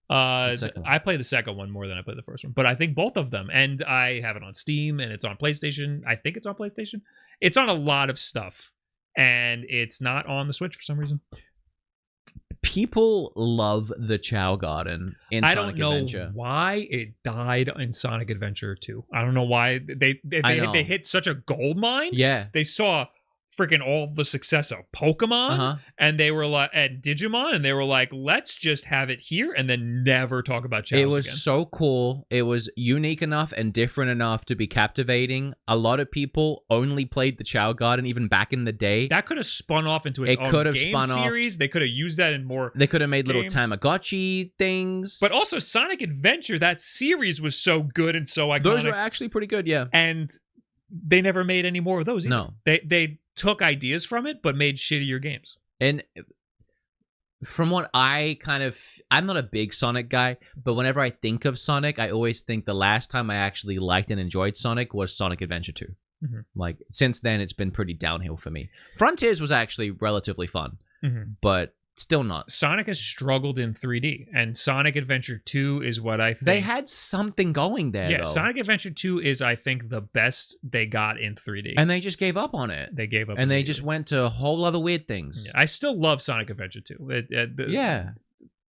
I play the second one more than I play the first one, but I think both of them. And I have it on Steam, and it's on PlayStation. I think it's on PlayStation. It's on a lot of stuff, and it's not on the Switch for some reason. People love the Chow Garden in Sonic Adventure. I don't know why it died in Sonic Adventure 2. I don't know why they hit such a gold mine. Yeah. They saw freaking all the success of Pokemon and they were like at Digimon, and they were like, let's just have it here and then never talk about Chows again. It was again. so cool. It was unique enough and different enough to be captivating. A lot of people only played the Chow Garden even back in the day. That could have spun off into its own game series. They could have used that in more. They could have made games. little Tamagotchi things. But also Sonic Adventure, that series was so good and so iconic. Those were actually pretty good, yeah. And they never made any more of those either. No. They took ideas from it, but made shittier games. And from what I'm not a big Sonic guy, but whenever I think of Sonic, I always think the last time I actually liked and enjoyed Sonic was Sonic Adventure 2. Mm-hmm. Like, since then, it's been pretty downhill for me. Frontiers was actually relatively fun, but still not. Sonic has struggled in 3D, and Sonic Adventure 2 is what I think. They had something going there, though. Sonic Adventure 2 is, I think, the best they got in 3D. And they just gave up on it. They gave up. And they just went to a whole other weird things. Yeah, I still love Sonic Adventure 2. Yeah.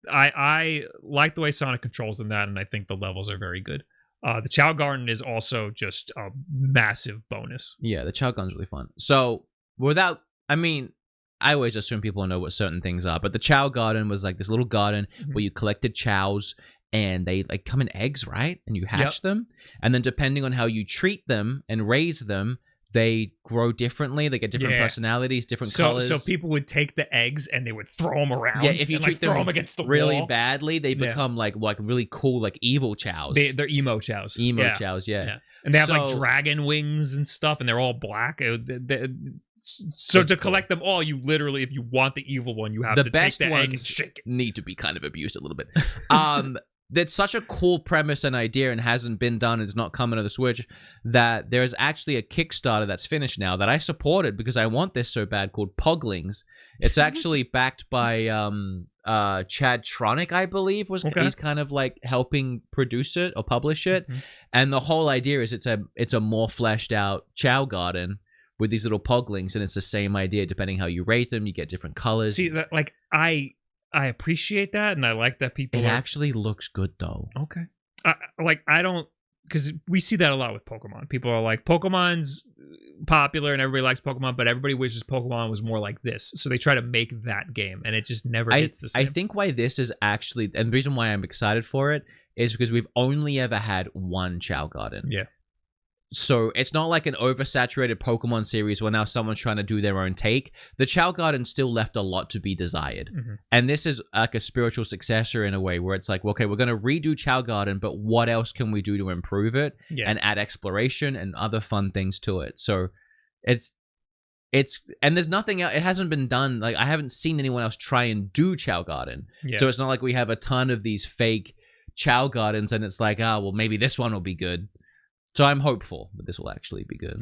I like the way Sonic controls in that, and I think the levels are very good. The Chow Garden is also just a massive bonus. Yeah, the Chow Garden's really fun. So, I always assume people know what certain things are, but the Chow Garden was like this little garden where you collected chows, and they like come in eggs, right? And you hatch them, and then depending on how you treat them and raise them, they grow differently. They get different personalities, different colors. So people would take the eggs and they would throw them around. Yeah, if you treat them throw them against the really wall. badly, they become like really cool, like evil chows. They're emo chows. Chows, yeah. And they have like dragon wings and stuff, and they're all black. So to collect them all, you literally, if you want the evil one, you have to take the egg and shake it. Need to be kind of abused a little bit. That's such a cool premise and idea, and hasn't been done. It's not coming to the Switch. That there's actually a Kickstarter that's finished now that I supported because I want this so bad, called Poglings. It's actually backed by Chad Tronick, I believe. He's kind of like helping produce it or publish it. And the whole idea is it's a more fleshed out Chow Garden with these little Poglings, and it's the same idea. Depending how you raise them, you get different colors. See, I appreciate that, and I like that people. It actually looks good, though. Okay. I don't, because we see that a lot with Pokemon. People are like, Pokemon's popular and everybody likes Pokemon, but everybody wishes Pokemon was more like this. So they try to make that game, and it just never hits the same. I think why this is actually, and the reason why I'm excited for it is because we've only ever had one Chow Garden. Yeah. So it's not like an oversaturated Pokemon series where now someone's trying to do their own take. The Chow Garden still left a lot to be desired. And this is like a spiritual successor in a way where it's like, okay, we're going to redo Chow Garden, but what else can we do to improve it and add exploration and other fun things to it? So it's and there's nothing else. It hasn't been done. Like, I haven't seen anyone else try and do Chow Garden. So it's not like we have a ton of these fake Chow Gardens and it's like, well, maybe this one will be good. So I'm hopeful that this will actually be good.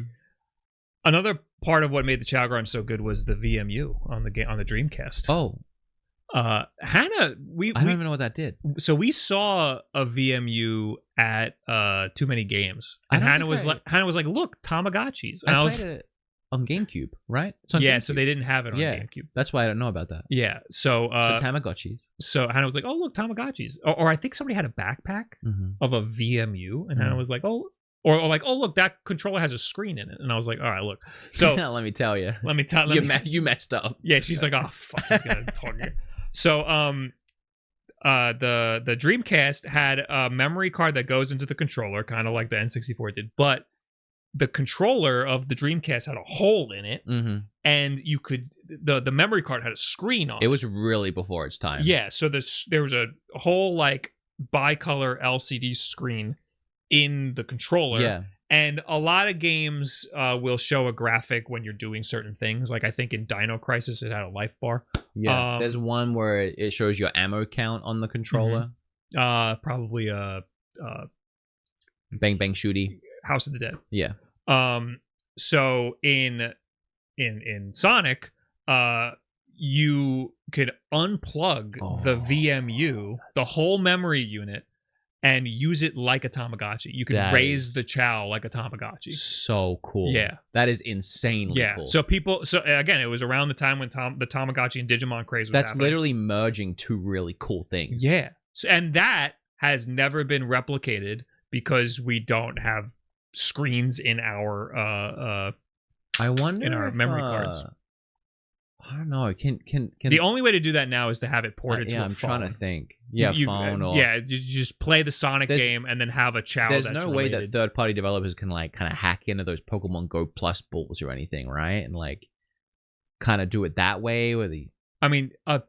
Another part of what made the Chow Garden so good was the VMU on the Dreamcast. Oh, Hannah, I don't even know what that did. So we saw a VMU at Too Many Games, and Hannah was like, "Look, Tamagotchis." And on GameCube, right? It's on GameCube. So they didn't have it on GameCube. That's why I don't know about that. Yeah, so Tamagotchis. So Hannah was like, "Oh, look, Tamagotchis," or I think somebody had a backpack of a VMU, and Hannah was like, "Oh." Or like, oh look, that controller has a screen in it, and I was like, all right, look. So let me tell you, you messed up. Yeah, she's like, oh fuck, he's gonna talk here. So the Dreamcast had a memory card that goes into the controller, kind of like the N64 did, but the controller of the Dreamcast had a hole in it, and you could the memory card had a screen on it. It was really before its time. Yeah, so there was a whole like bicolor LCD screen in the controller. Yeah. And a lot of games will show a graphic when you're doing certain things. Like I think in Dino Crisis, it had a life bar. Yeah. There's one where it shows your ammo count on the controller. Probably Bang Bang Shooty. House of the Dead. Yeah. So in Sonic, you could unplug the VMU, the whole memory unit, and use it like a Tamagotchi. You can raise the Chow like a Tamagotchi. So cool. Yeah. That is insanely cool. So again, it was around the time when the Tamagotchi and Digimon craze was happening. Literally merging two really cool things. Yeah. And that has never been replicated because we don't have screens in our I wonder in our memory cards. I don't know. Can the only way to do that now is to have it ported to a phone. I'm trying to think. Yeah, phone or you just play the Sonic game and then have a Chow. There's that's no way related. that third-party developers can like kind of hack into those Pokemon Go Plus balls or anything, right? And like kind of do it that way. I mean, a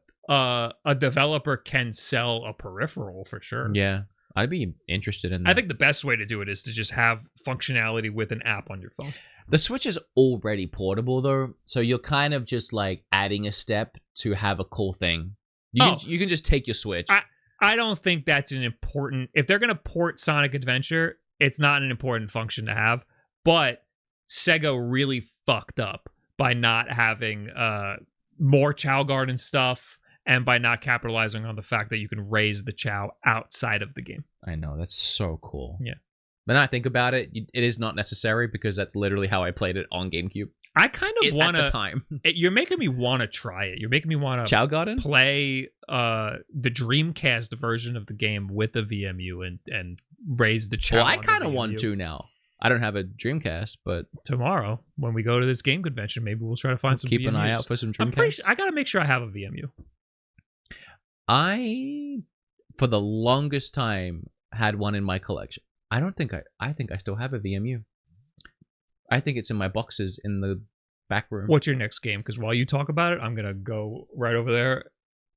developer can sell a peripheral for sure. Yeah, I'd be interested in that. I think the best way to do it is to just have functionality with an app on your phone. The Switch is already portable though, so you're kind of just like adding a step to have a cool thing. You can just take your Switch. I don't think that's an important... If they're going to port Sonic Adventure, it's not an important function to have, but Sega really fucked up by not having more Chow Garden stuff and by not capitalizing on the fact that you can raise the Chow outside of the game. I know, that's so cool. Yeah. When I think about it, it is not necessary because that's literally how I played it on GameCube. I kind of want to... At the time. You're making me want to try it. You're making me want to... Chow Garden? Play the Dreamcast version of the game with the VMU and raise the Chow. Well, I kind of want to now. I don't have a Dreamcast, but... Tomorrow, when we go to this game convention, maybe we'll try to find some keep VMUs. An eye out for some Dreamcasts. I got to make sure I have a VMU. I, for the longest time, had one in my collection. I think I still have a VMU. I think it's in my boxes in the back room. What's your next game? Because while you talk about it, I'm going to go right over there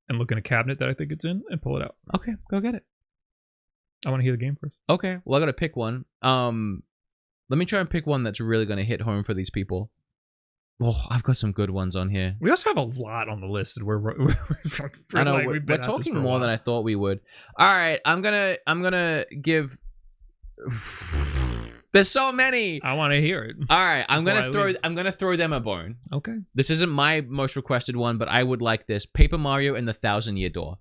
and look in a cabinet that I think it's in and pull it out. Okay, go get it. I want to hear the game first. Okay, well, I got to pick one. Let me try and pick one that's really going to hit home for these people. Oh, I've got some good ones on here. We also have a lot on the list. I know, we're talking more than I thought we would. All right, I'm gonna give... There's so many. I want to hear it. All right, I'm gonna throw them a bone. Okay. This isn't my most requested one, but I would like this: Paper Mario and the 1,000-Year Door.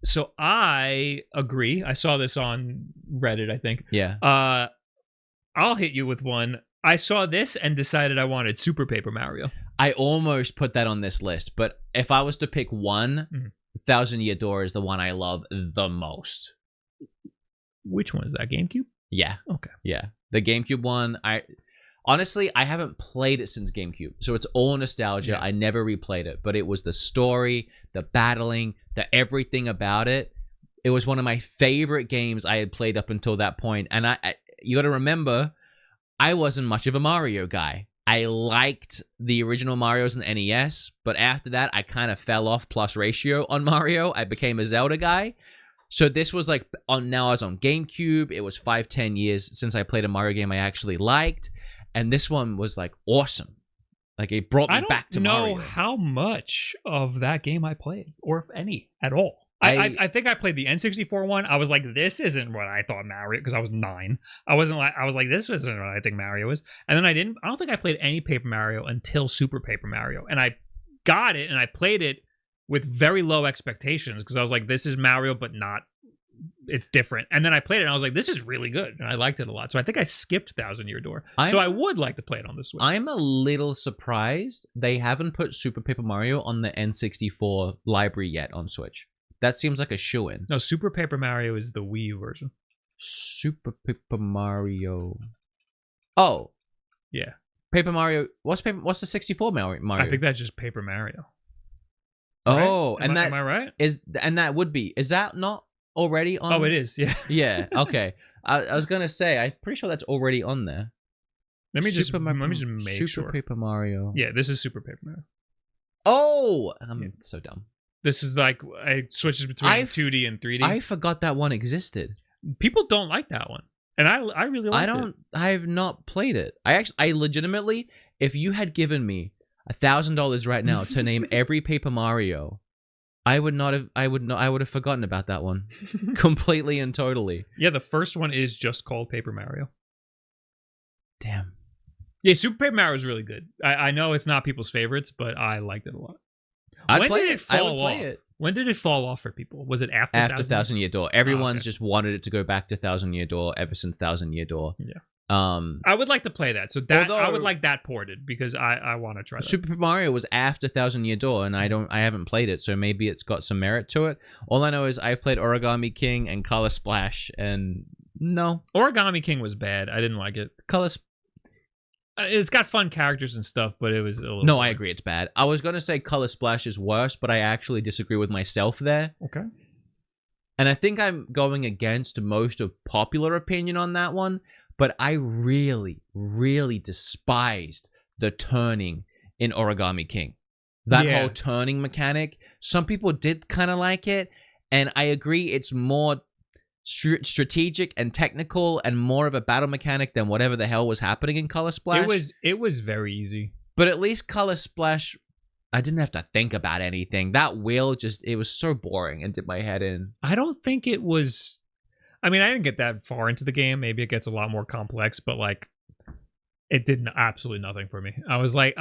So I agree. I saw this on Reddit, I think. Yeah. I'll hit you with one. I saw this and decided I wanted Super Paper Mario. I almost put that on this list, but if I was to pick one, 1,000-Year Door is the one I love the most. Which one is that? GameCube? Yeah. Okay. Yeah. The GameCube one, I haven't played it since GameCube, so it's all nostalgia. Yeah. I never replayed it, but it was the story, the battling, the everything about it. It was one of my favorite games I had played up until that point. And you got to remember, I wasn't much of a Mario guy. I liked the original Marios and NES, but after that, I kind of fell off plus ratio on Mario. I became a Zelda guy. So this was like, now I was on GameCube. It was 5-10 years since I played a Mario game I actually liked. And this one was like awesome. Like it brought me back to Mario. I don't know how much of that game I played, or if any at all. I think I played the N64 one. I was like, this isn't what I thought Mario, because I was 9. I was like, this isn't what I think Mario is. And then I don't think I played any Paper Mario until Super Paper Mario. And I got it and I played it with very low expectations because I was like, this is Mario, but not it's different. And then I played it and I was like, this is really good. And I liked it a lot. So I think I skipped Thousand Year Door. So I would like to play it on the Switch. I'm a little surprised they haven't put Super Paper Mario on the N64 library yet on Switch. That seems like a shoo-in. No, Super Paper Mario is the Wii U version. Super Paper Mario. Oh. Yeah. Paper Mario. What's the 64 Mario? I think that's just Paper Mario. Oh, right? Am I right? Is that not already on? Oh, it is. Yeah. Yeah. Okay. I was gonna say I'm pretty sure that's already on there. Let me just make sure. Super Paper Mario. Yeah, this is Super Paper Mario. Oh, I'm so dumb. This is like it switches between 2D and 3D. I forgot that one existed. People don't like that one, and I really like it. I've not played it. I legitimately, if you had given me $1,000 right now to name every Paper Mario, I would have forgotten about that one completely and totally. Yeah, the first one is just called Paper Mario. Damn. Yeah, Super Paper Mario is really good. I know it's not people's favorites, but I liked it a lot. When did it fall off? When did it fall off for people? Was it after Thousand Year Door? Everyone's just wanted it to go back to Thousand Year Door ever since Thousand Year Door. Yeah. I would like to play that. So that I would like that ported because I want to try that. Super Mario was after Thousand Year Door, and I haven't played it, so maybe it's got some merit to it. All I know is I've played Origami King and Color Splash, and no. Origami King was bad. I didn't like it. It's got fun characters and stuff, but it was a little... No, I agree. It's bad. I was going to say Color Splash is worse, but I actually disagree with myself there. Okay. And I think I'm going against most of popular opinion on that one, but I really, really despised the turning in Origami King. That whole turning mechanic. Some people did kind of like it, and I agree it's more strategic and technical and more of a battle mechanic than whatever the hell was happening in Color Splash. It was very easy. But at least Color Splash, I didn't have to think about anything. That wheel it was so boring and did my head in. I don't think it was... I mean, I didn't get that far into the game. Maybe it gets a lot more complex, but like, it did absolutely nothing for me. I was like,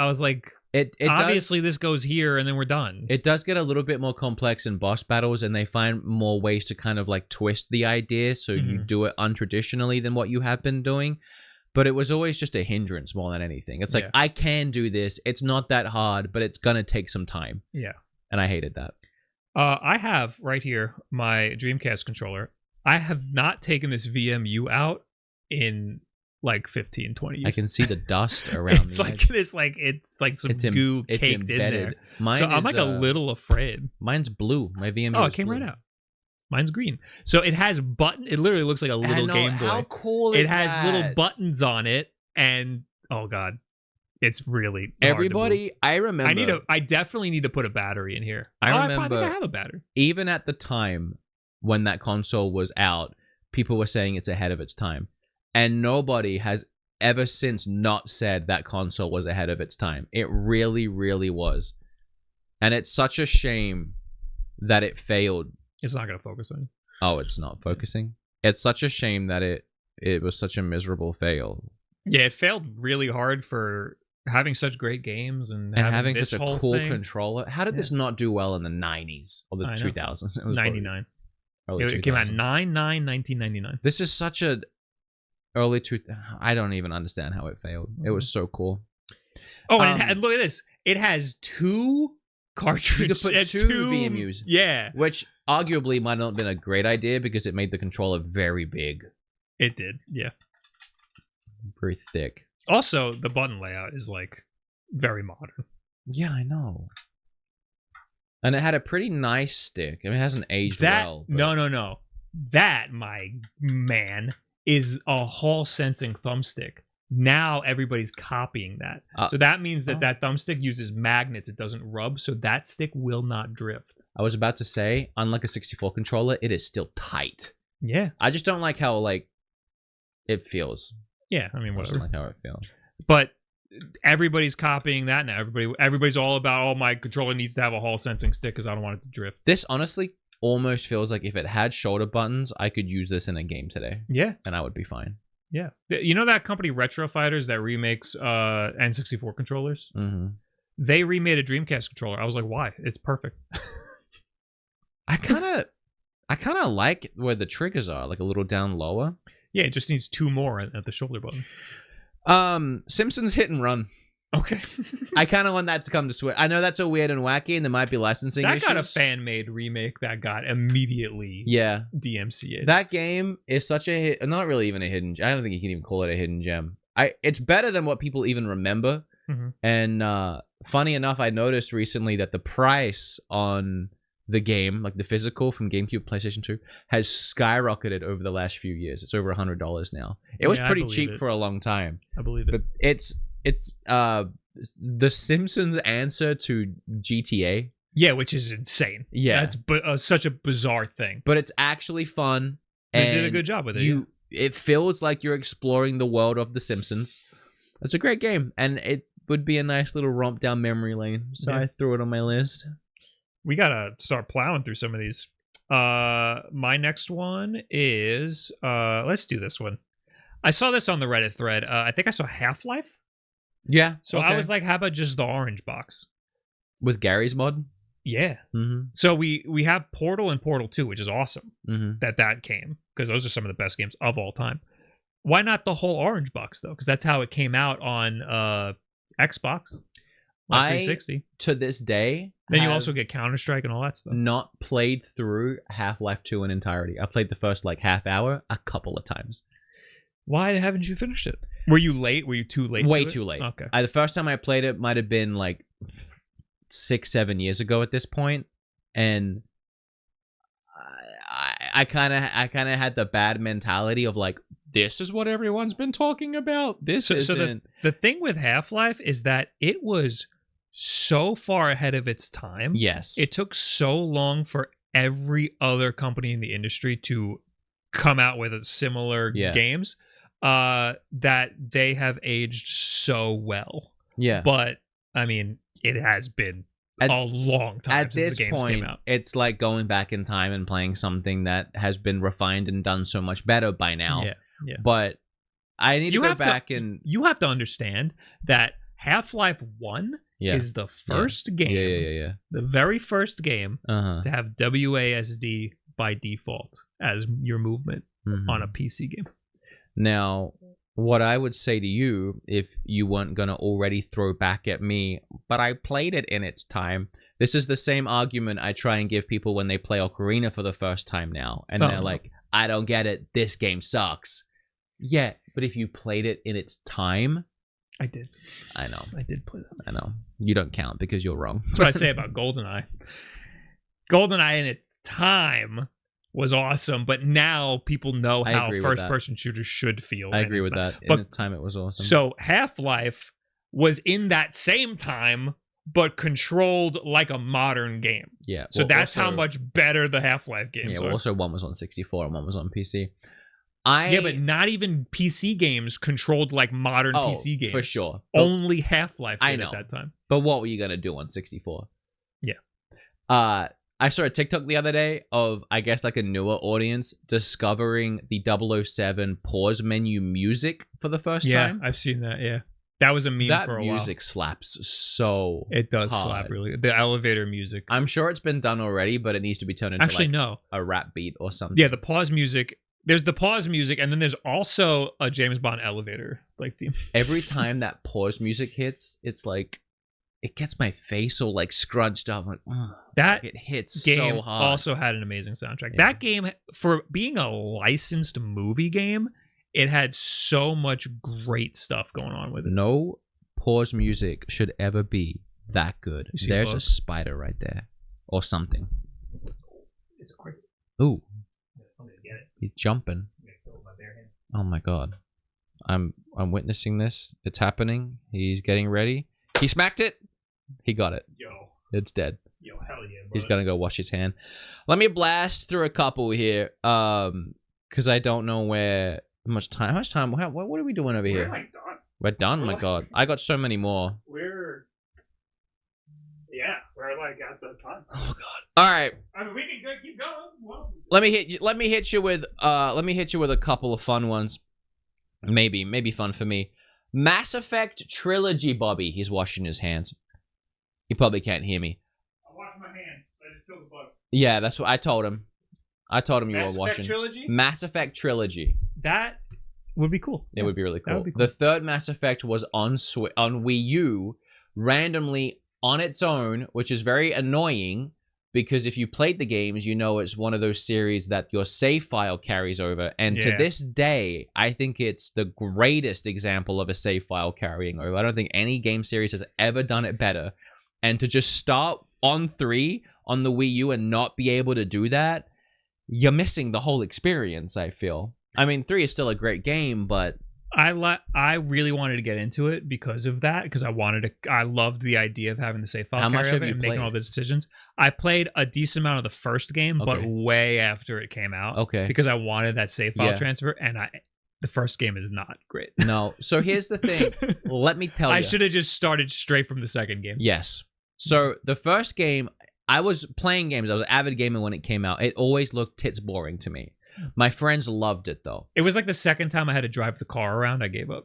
it obviously this goes here and then we're done. It does get a little bit more complex in boss battles, and they find more ways to kind of like twist the idea so you do it untraditionally than what you have been doing. But it was always just a hindrance more than anything. It's like, I can do this. It's not that hard, but it's gonna take some time. Yeah. And I hated that. I have right here my Dreamcast controller. I have not taken this VMU out in like 15, 20 years. I can see the dust around it's like edge. This, like it's like some goo caked in there. So I'm like a little afraid. Mine's blue. My VMU. Oh, it came right out. Mine's green. So it has It literally looks like a little Game Boy. How cool is that? It has little buttons on it, and oh god, it's really everybody. I remember. I definitely need to put a battery in here. I remember. I think I have a battery. Even at the time when that console was out, people were saying it's ahead of its time. And nobody has ever since not said that console was ahead of its time. It really, really was. And it's such a shame that it failed. It's not going to focus on you. Oh, it's not focusing? It's such a shame that it was such a miserable fail. Yeah, it failed really hard for having such great games and having such a cool controller. How did this not do well in the 90s or the 2000s? It was 99. It came out 9/9/1999. This is such a early I don't even understand how it failed. It was so cool. Oh, and look at this. It has 2 cartridges. You could put 2 VMUs. Yeah. Which arguably might not have been a great idea because it made the controller very big. It did, yeah. Very thick. Also, the button layout is like very modern. Yeah, I know. And it had a pretty nice stick. I mean, it hasn't aged well. But... No. That, my man, is a Hall sensing thumbstick. Now everybody's copying that. So that means that that thumbstick uses magnets. It doesn't rub, so that stick will not drift. I was about to say, unlike a 64 controller, it is still tight. Yeah. I just don't like how, like, it feels. Yeah, I mean, whatever. I don't like how it feels. But everybody's copying that now. Everybody's all about, oh, my controller needs to have a Hall sensing stick because I don't want it to drift. This honestly almost feels like if it had shoulder buttons, I could use this in a game today. Yeah. And I would be fine. Yeah. You know that company Retro Fighters that remakes N64 controllers? Mm-hmm. They remade a Dreamcast controller. I was like, why? It's perfect. I kind of... I kind of like where the triggers are, like a little down lower. Yeah, it just needs 2 more at the shoulder button. Simpsons Hit and Run. Okay. I kind of want that to come to Switch. I know that's a weird and wacky, and there might be licensing issues. That got a fan-made remake that got immediately DMCA'd. That game is such a hit. Not really even a hidden gem. I don't think you can even call it a hidden gem. It's better than what people even remember. Mm-hmm. And funny enough, I noticed recently that the price on the game, like the physical from GameCube, PlayStation 2, has skyrocketed over the last few years. It's over $100 now. It was pretty cheap for a long time. I believe it. But it's the Simpsons answer to GTA. Yeah, which is insane. Yeah, that's such a bizarre thing. But it's actually fun. They did a good job with it. It feels like you're exploring the world of The Simpsons. It's a great game, and it would be a nice little romp down memory lane. So I threw it on my list. We gotta start plowing through some of these. My next one is let's do this one. I saw this on the Reddit thread. I think I saw Half-Life. Yeah. So I was like, how about just the orange box? With Gary's mod? Yeah. Mm-hmm. So we have Portal and Portal 2, which is awesome that came, because those are some of the best games of all time. Why not the whole orange box, though? Because that's how it came out on Xbox, 360. To this day, then you also get Counter-Strike and all that stuff. Not played through Half-Life 2 in entirety. I played the first half hour a couple of times. Why haven't you finished it? Were you late? Were you too late? Way too late. Okay. The first time I played it might have been 6-7 years ago at this point, and I kind of had the bad mentality of this is what everyone's been talking about. So the thing with Half-Life is that it was so far ahead of its time. Yes. It took so long for every other company in the industry to come out with similar games that they have aged so well. Yeah. But, I mean, it has been a long time since the games came out. It's like going back in time and playing something that has been refined and done so much better by now. Yeah. But I need to go back and... You have to understand that Half-Life 1 is the first game, the very first game to have WASD by default as your movement on a PC game. Now, what I would say to you, if you weren't going to already throw back at me, but I played it in its time, this is the same argument I try and give people when they play Ocarina for the first time now. And they're like, I don't get it. This game sucks. Yeah, but if you played it in its time... I did. I know. I did play that. I know. You don't count because you're wrong. That's what I say about GoldenEye. GoldenEye in its time was awesome, but now people know how first-person shooters should feel. I agree with that. In its time, it was awesome. So Half-Life was in that same time, but controlled like a modern game. Yeah. So that's how much better the Half-Life games are. Also one was on 64 and one was on PC. But not even PC games controlled like modern PC games. For sure. Only Half-Life did at that time. But what were you going to do on 64? Yeah. I saw a TikTok the other day of, I guess, a newer audience discovering the 007 pause menu music for the first time. Yeah, I've seen that, yeah. That was a meme for a while. That music slaps so It does hard. slap, really. The elevator music. I'm sure it's been done already, but it needs to be turned into a rap beat or something. Yeah, the pause music. There's the pause music, and then there's also a James Bond elevator theme. Every time that pause music hits, it's it gets my face all scrunched up. It hits game so hard. Also had an amazing soundtrack. Yeah. That game, for being a licensed movie game, it had so much great stuff going on with it. No pause music should ever be that good. There's a spider right there, or something. It's a cricket. Ooh. I'm gonna get it. He's jumping. Oh my god. I'm witnessing this. It's happening. He's getting ready. He smacked it. He got it. Yo. It's dead. Yo, hell yeah, brother. He's gonna go wash his hand. Let me blast through a couple here. Because I don't know how much time. What are we doing over here? Done. We're done? My god. I got so many more. We're at the time. Oh god. Alright. I mean, we can keep going. Well, let me hit you with a couple of fun ones. Maybe fun for me. Mass Effect Trilogy, Bobby. He's washing his hands. He probably can't hear me. I'm washing my hands. I just killed the bug. Yeah, that's what I told him. I told him you were watching. Mass Effect Trilogy. That would be cool. It would be really cool. The third Mass Effect was on Wii U, randomly on its own, which is very annoying because if you played the games, you know it's one of those series that your save file carries over. And to this day, I think it's the greatest example of a save file carrying over. I don't think any game series has ever done it better. And to just start on 3 on the Wii U and not be able to do that, you're missing the whole experience, I feel. I mean, 3 is still a great game, but I really wanted to get into it because of that, because I loved the idea of having the save file carry over and making all the decisions. I played a decent amount of the first game, but way after it came out. Okay. Because I wanted that save file transfer, and the first game is not great. No. So here's the thing. Let me tell you. I should have just started straight from the second game. Yes. So the first game, I was playing games. I was an avid gamer when it came out. It always looked tits boring to me. My friends loved it though. It was like the second time I had to drive the car around, I gave up.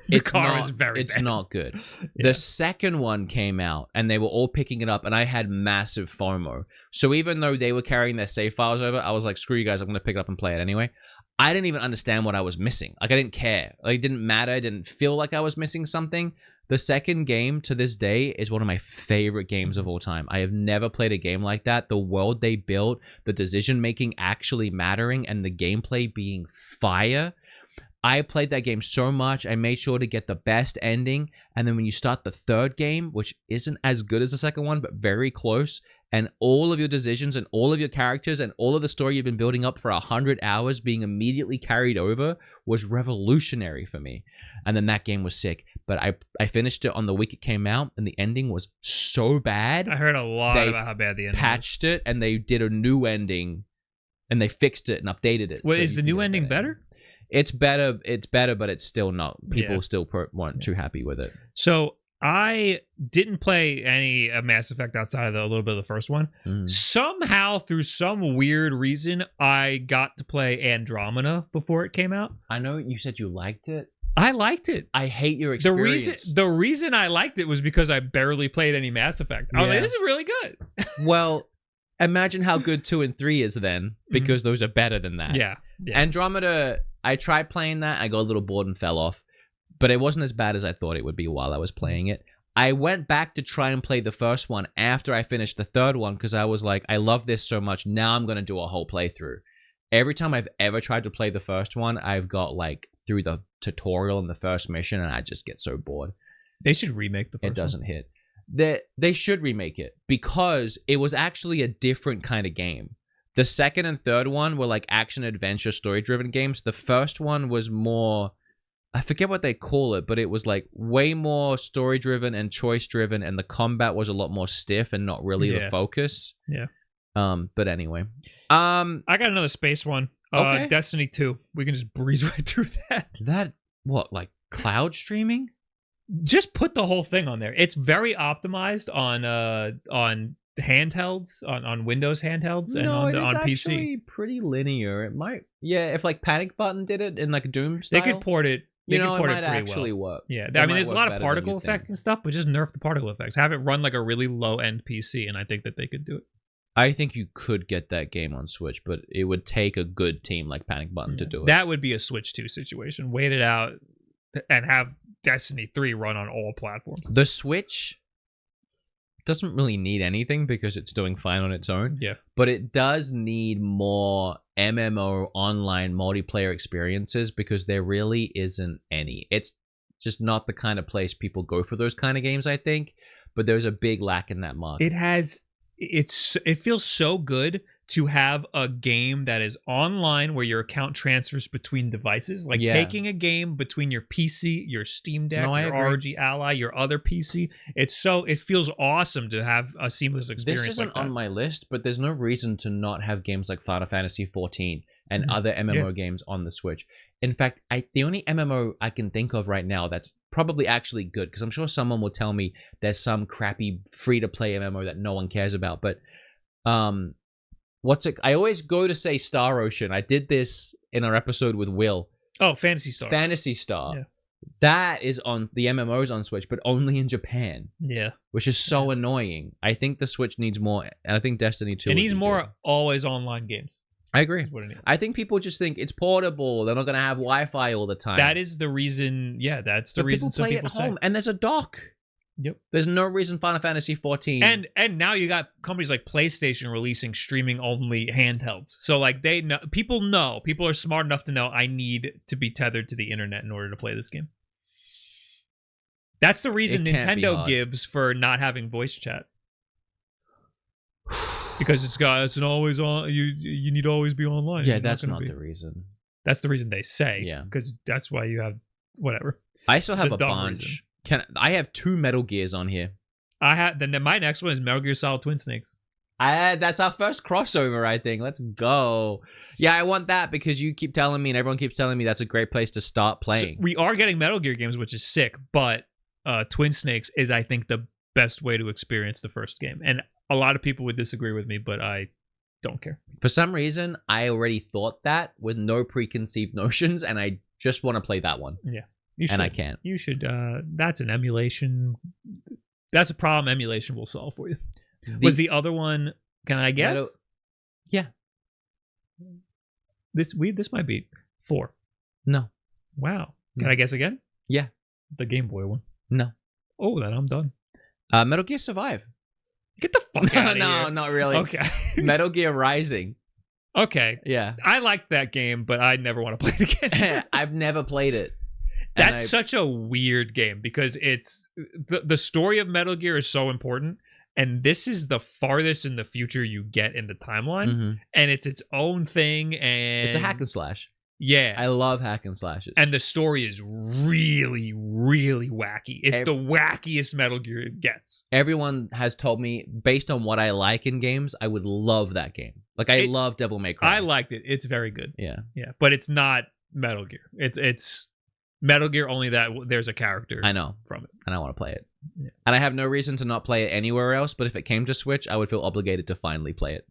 The car was very bad. It's not good. The second one came out and they were all picking it up and I had massive FOMO. So even though they were carrying their save files over, I was like, screw you guys, I'm going to pick it up and play it anyway. I didn't even understand what I was missing. Like I didn't care. Like it didn't matter. I didn't feel like I was missing something. The second game to this day is one of my favorite games of all time. I have never played a game like that. The world they built, the decision making actually mattering, and the gameplay being fire. I played that game so much. I made sure to get the best ending. And then when you start the third game, which isn't as good as the second one, but very close, and all of your decisions and all of your characters and all of the story you've been building up for 100 hours being immediately carried over was revolutionary for me. And then that game was sick. But I finished it on the week it came out, and the ending was so bad. I heard a lot about how bad the ending patched it, and they did a new ending, and they fixed it and updated it. Well, is the new ending better? It's better, but it's still not. People still weren't too happy with it. So I didn't play any Mass Effect outside of a little bit of the first one. Somehow, through some weird reason, I got to play Andromeda before it came out. I know you said you liked it. I liked it. I hate your experience. The reason I liked it was because I barely played any Mass Effect. I was like, this is really good. Well, imagine how good 2 and 3 is then, because those are better than that. Yeah. Andromeda, I tried playing that. I got a little bored and fell off, but it wasn't as bad as I thought it would be while I was playing it. I went back to try and play the first one after I finished the third one because I was like, I love this so much. Now I'm going to do a whole playthrough. Every time I've ever tried to play the first one, I've got like through the tutorial in the first mission and I just get so bored. They should remake the first one. It doesn't hit. They should remake it because it was actually a different kind of game. The second and third one were like action adventure story driven games. The first one was more, I forget what they call it, but it was like way more story driven and choice driven, and the combat was a lot more stiff and not really the focus. Yeah. But anyway. I got another space one. Okay. Destiny 2. We can just breeze right through that. That, what, like cloud streaming? Just put the whole thing on there. It's very optimized on handhelds, on Windows handhelds, and on PC. It's actually pretty linear. It might, if like Panic Button did it in like Doom style. They could port it. It might actually work. Yeah, I mean, there's a lot of particle effects and stuff, but just nerf the particle effects. Have it run like a really low-end PC, and I think that they could do it. I think you could get that game on Switch, but it would take a good team like Panic Button to do it. That would be a Switch 2 situation. Wait it out and have Destiny 3 run on all platforms. The Switch doesn't really need anything because it's doing fine on its own. Yeah. But it does need more MMO online multiplayer experiences because there really isn't any. It's just not the kind of place people go for those kind of games, I think. But there's a big lack in that market. It feels so good to have a game that is online where your account transfers between devices, like taking a game between your PC, your Steam Deck, your ROG Ally, your other PC. It feels awesome to have a seamless experience. This isn't on my list, but there's no reason to not have games like Final Fantasy XIV and other MMO games on the Switch. In fact, the only MMO I can think of right now that's probably actually good, because I'm sure someone will tell me there's some crappy free-to-play MMO that no one cares about, but I always go to say Star Ocean. I did this in our episode with Will. Oh, Phantasy Star. Phantasy Star. Yeah. That is on the MMOs on Switch, but only in Japan. Yeah. Which is so annoying. I think the Switch needs more, and I think Destiny 2 needs more always online games. I agree. I think people just think it's portable. They're not going to have Wi-Fi all the time. That is the reason. Yeah, that's the reason some people say. And there's a dock. Yep. There's no reason Final Fantasy 14. And now you got companies like PlayStation releasing streaming only handhelds. So like people are smart enough to know I need to be tethered to the internet in order to play this game. That's the reason Nintendo gives for not having voice chat. Because it's always on. You need to always be online. Yeah, that's not the reason. That's the reason they say. Yeah, because that's why you have whatever. I still have a bunch. I have 2 Metal Gears on here. My next one is Metal Gear Solid Twin Snakes. That's our first crossover, I think. Let's go. Yeah, I want that because you keep telling me, and everyone keeps telling me that's a great place to start playing. So we are getting Metal Gear games, which is sick, but Twin Snakes is, I think, the best way to experience the first game. And a lot of people would disagree with me, but I don't care. For some reason, I already thought that with no preconceived notions, and I just want to play that one. Yeah. And I can't. You should. That's an emulation. That's a problem emulation will solve for you. Was the other one, can I guess? Yeah. This might be 4. No. Wow. Can I guess again? Yeah. The Game Boy one. No. Oh, then I'm done. Metal Gear Survive. Get the fuck out of here. No, not really. Okay. Metal Gear Rising. Okay. Yeah. I liked that game, but I never want to play it again. I've never played it. That's such a weird game because it's the story of Metal Gear is so important, and this is the farthest in the future you get in the timeline, and it's its own thing, and it's a hack and slash. Yeah, I love hack and slashes, and the story is really, really wacky. It's the wackiest Metal Gear gets. Everyone has told me, based on what I like in games, I would love that game. Like I love Devil May Cry. I liked it. It's very good. Yeah, but it's not Metal Gear. It's Metal Gear, only that there's a character I know from it. And I want to play it. Yeah. And I have no reason to not play it anywhere else, but if it came to Switch, I would feel obligated to finally play it.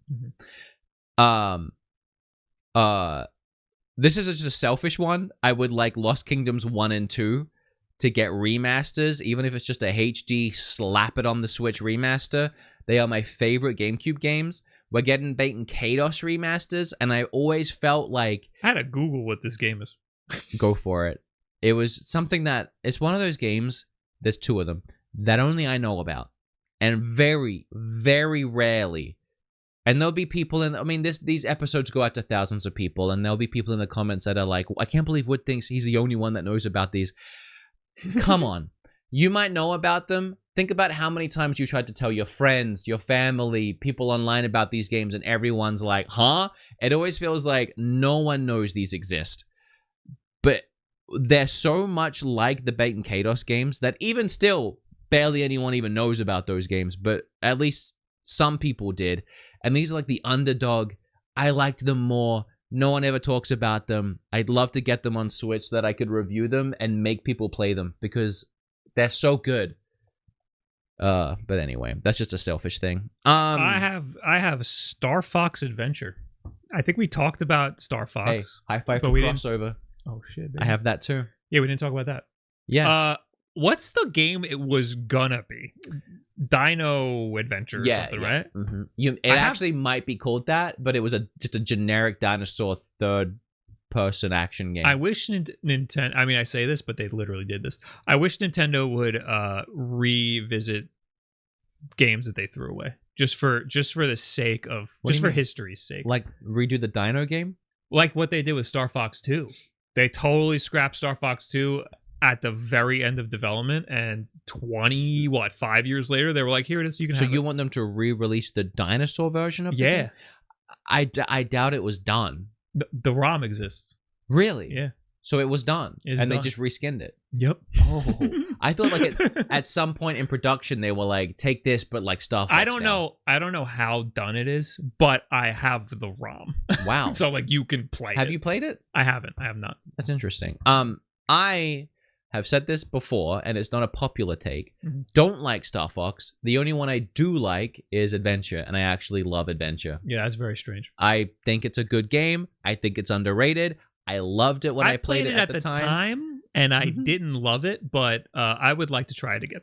This is just a selfish one. I would like Lost Kingdoms 1 and 2 to get remasters, even if it's just a HD slap it on the Switch remaster. They are my favorite GameCube games. We're getting Baten Kaitos remasters, and I always felt like... I had to Google what this game is. Go for it. It was something that... It's one of those games, there's 2 of them, that only I know about. And very, very rarely... And there'll be people in... I mean, these episodes go out to thousands of people, and there'll be people in the comments that are like, I can't believe Wood thinks he's the only one that knows about these. Come on. You might know about them. Think about how many times you tried to tell your friends, your family, people online about these games, and everyone's like, huh? It always feels like no one knows these exist. But they're so much like the Baten Kaitos games that even still, barely anyone even knows about those games, but at least some people did. And these are like the underdog. I liked them more. No one ever talks about them. I'd love to get them on Switch so that I could review them and make people play them because they're so good. But anyway, that's just a selfish thing. I have Star Fox Adventure. I think we talked about Star Fox. Hey, high five for crossover. Oh shit, baby. I have that too. Yeah, we didn't talk about that. Yeah. What's the game it was gonna be? Dino Adventure or something, right? Mm-hmm. It actually might be called that, but it was just a generic dinosaur third-person action game. I wish Nintendo... I mean, I say this, but they literally did this. I wish Nintendo would revisit games that they threw away. Just for the sake of... just for history's sake. Like, redo the Dino game? Like what they did with Star Fox 2. They totally scrapped Star Fox 2... at the very end of development, and 5 years later, they were like, here it is, you can have it. Want them to re-release the dinosaur version of the game? I doubt it was done. The ROM exists. Really? Yeah. So it was done, they just reskinned it. Yep. Oh. I thought like at some point in production, they were like, take this, but like stuff. I don't know how done it is, but I have the ROM. Wow. So like you can play it. Have you played it? I haven't. I have not. That's interesting. I have said this before, and it's not a popular take. Don't like Star Fox. The only one I do like is Adventure, and I actually love Adventure. Yeah, that's very strange. I think it's a good game. I think it's underrated. I loved it when I played it at the time. And I didn't love it, but I would like to try it again.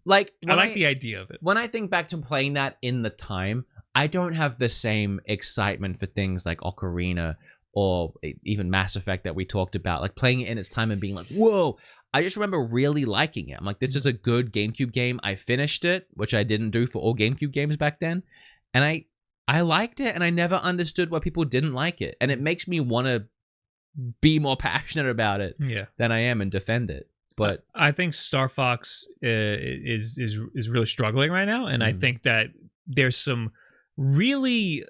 Like I like the idea of it. When I think back to playing that in the time, I don't have the same excitement for things like Ocarina or even Mass Effect that we talked about. Like playing it in its time and being like, whoa. I just remember really liking it. I'm like, this is a good GameCube game. I finished it, which I didn't do for all GameCube games back then. And I liked it, and I never understood why people didn't like it. And it makes me want to be more passionate about it than I am and defend it. But I think Star Fox is really struggling right now, and I think that there's some really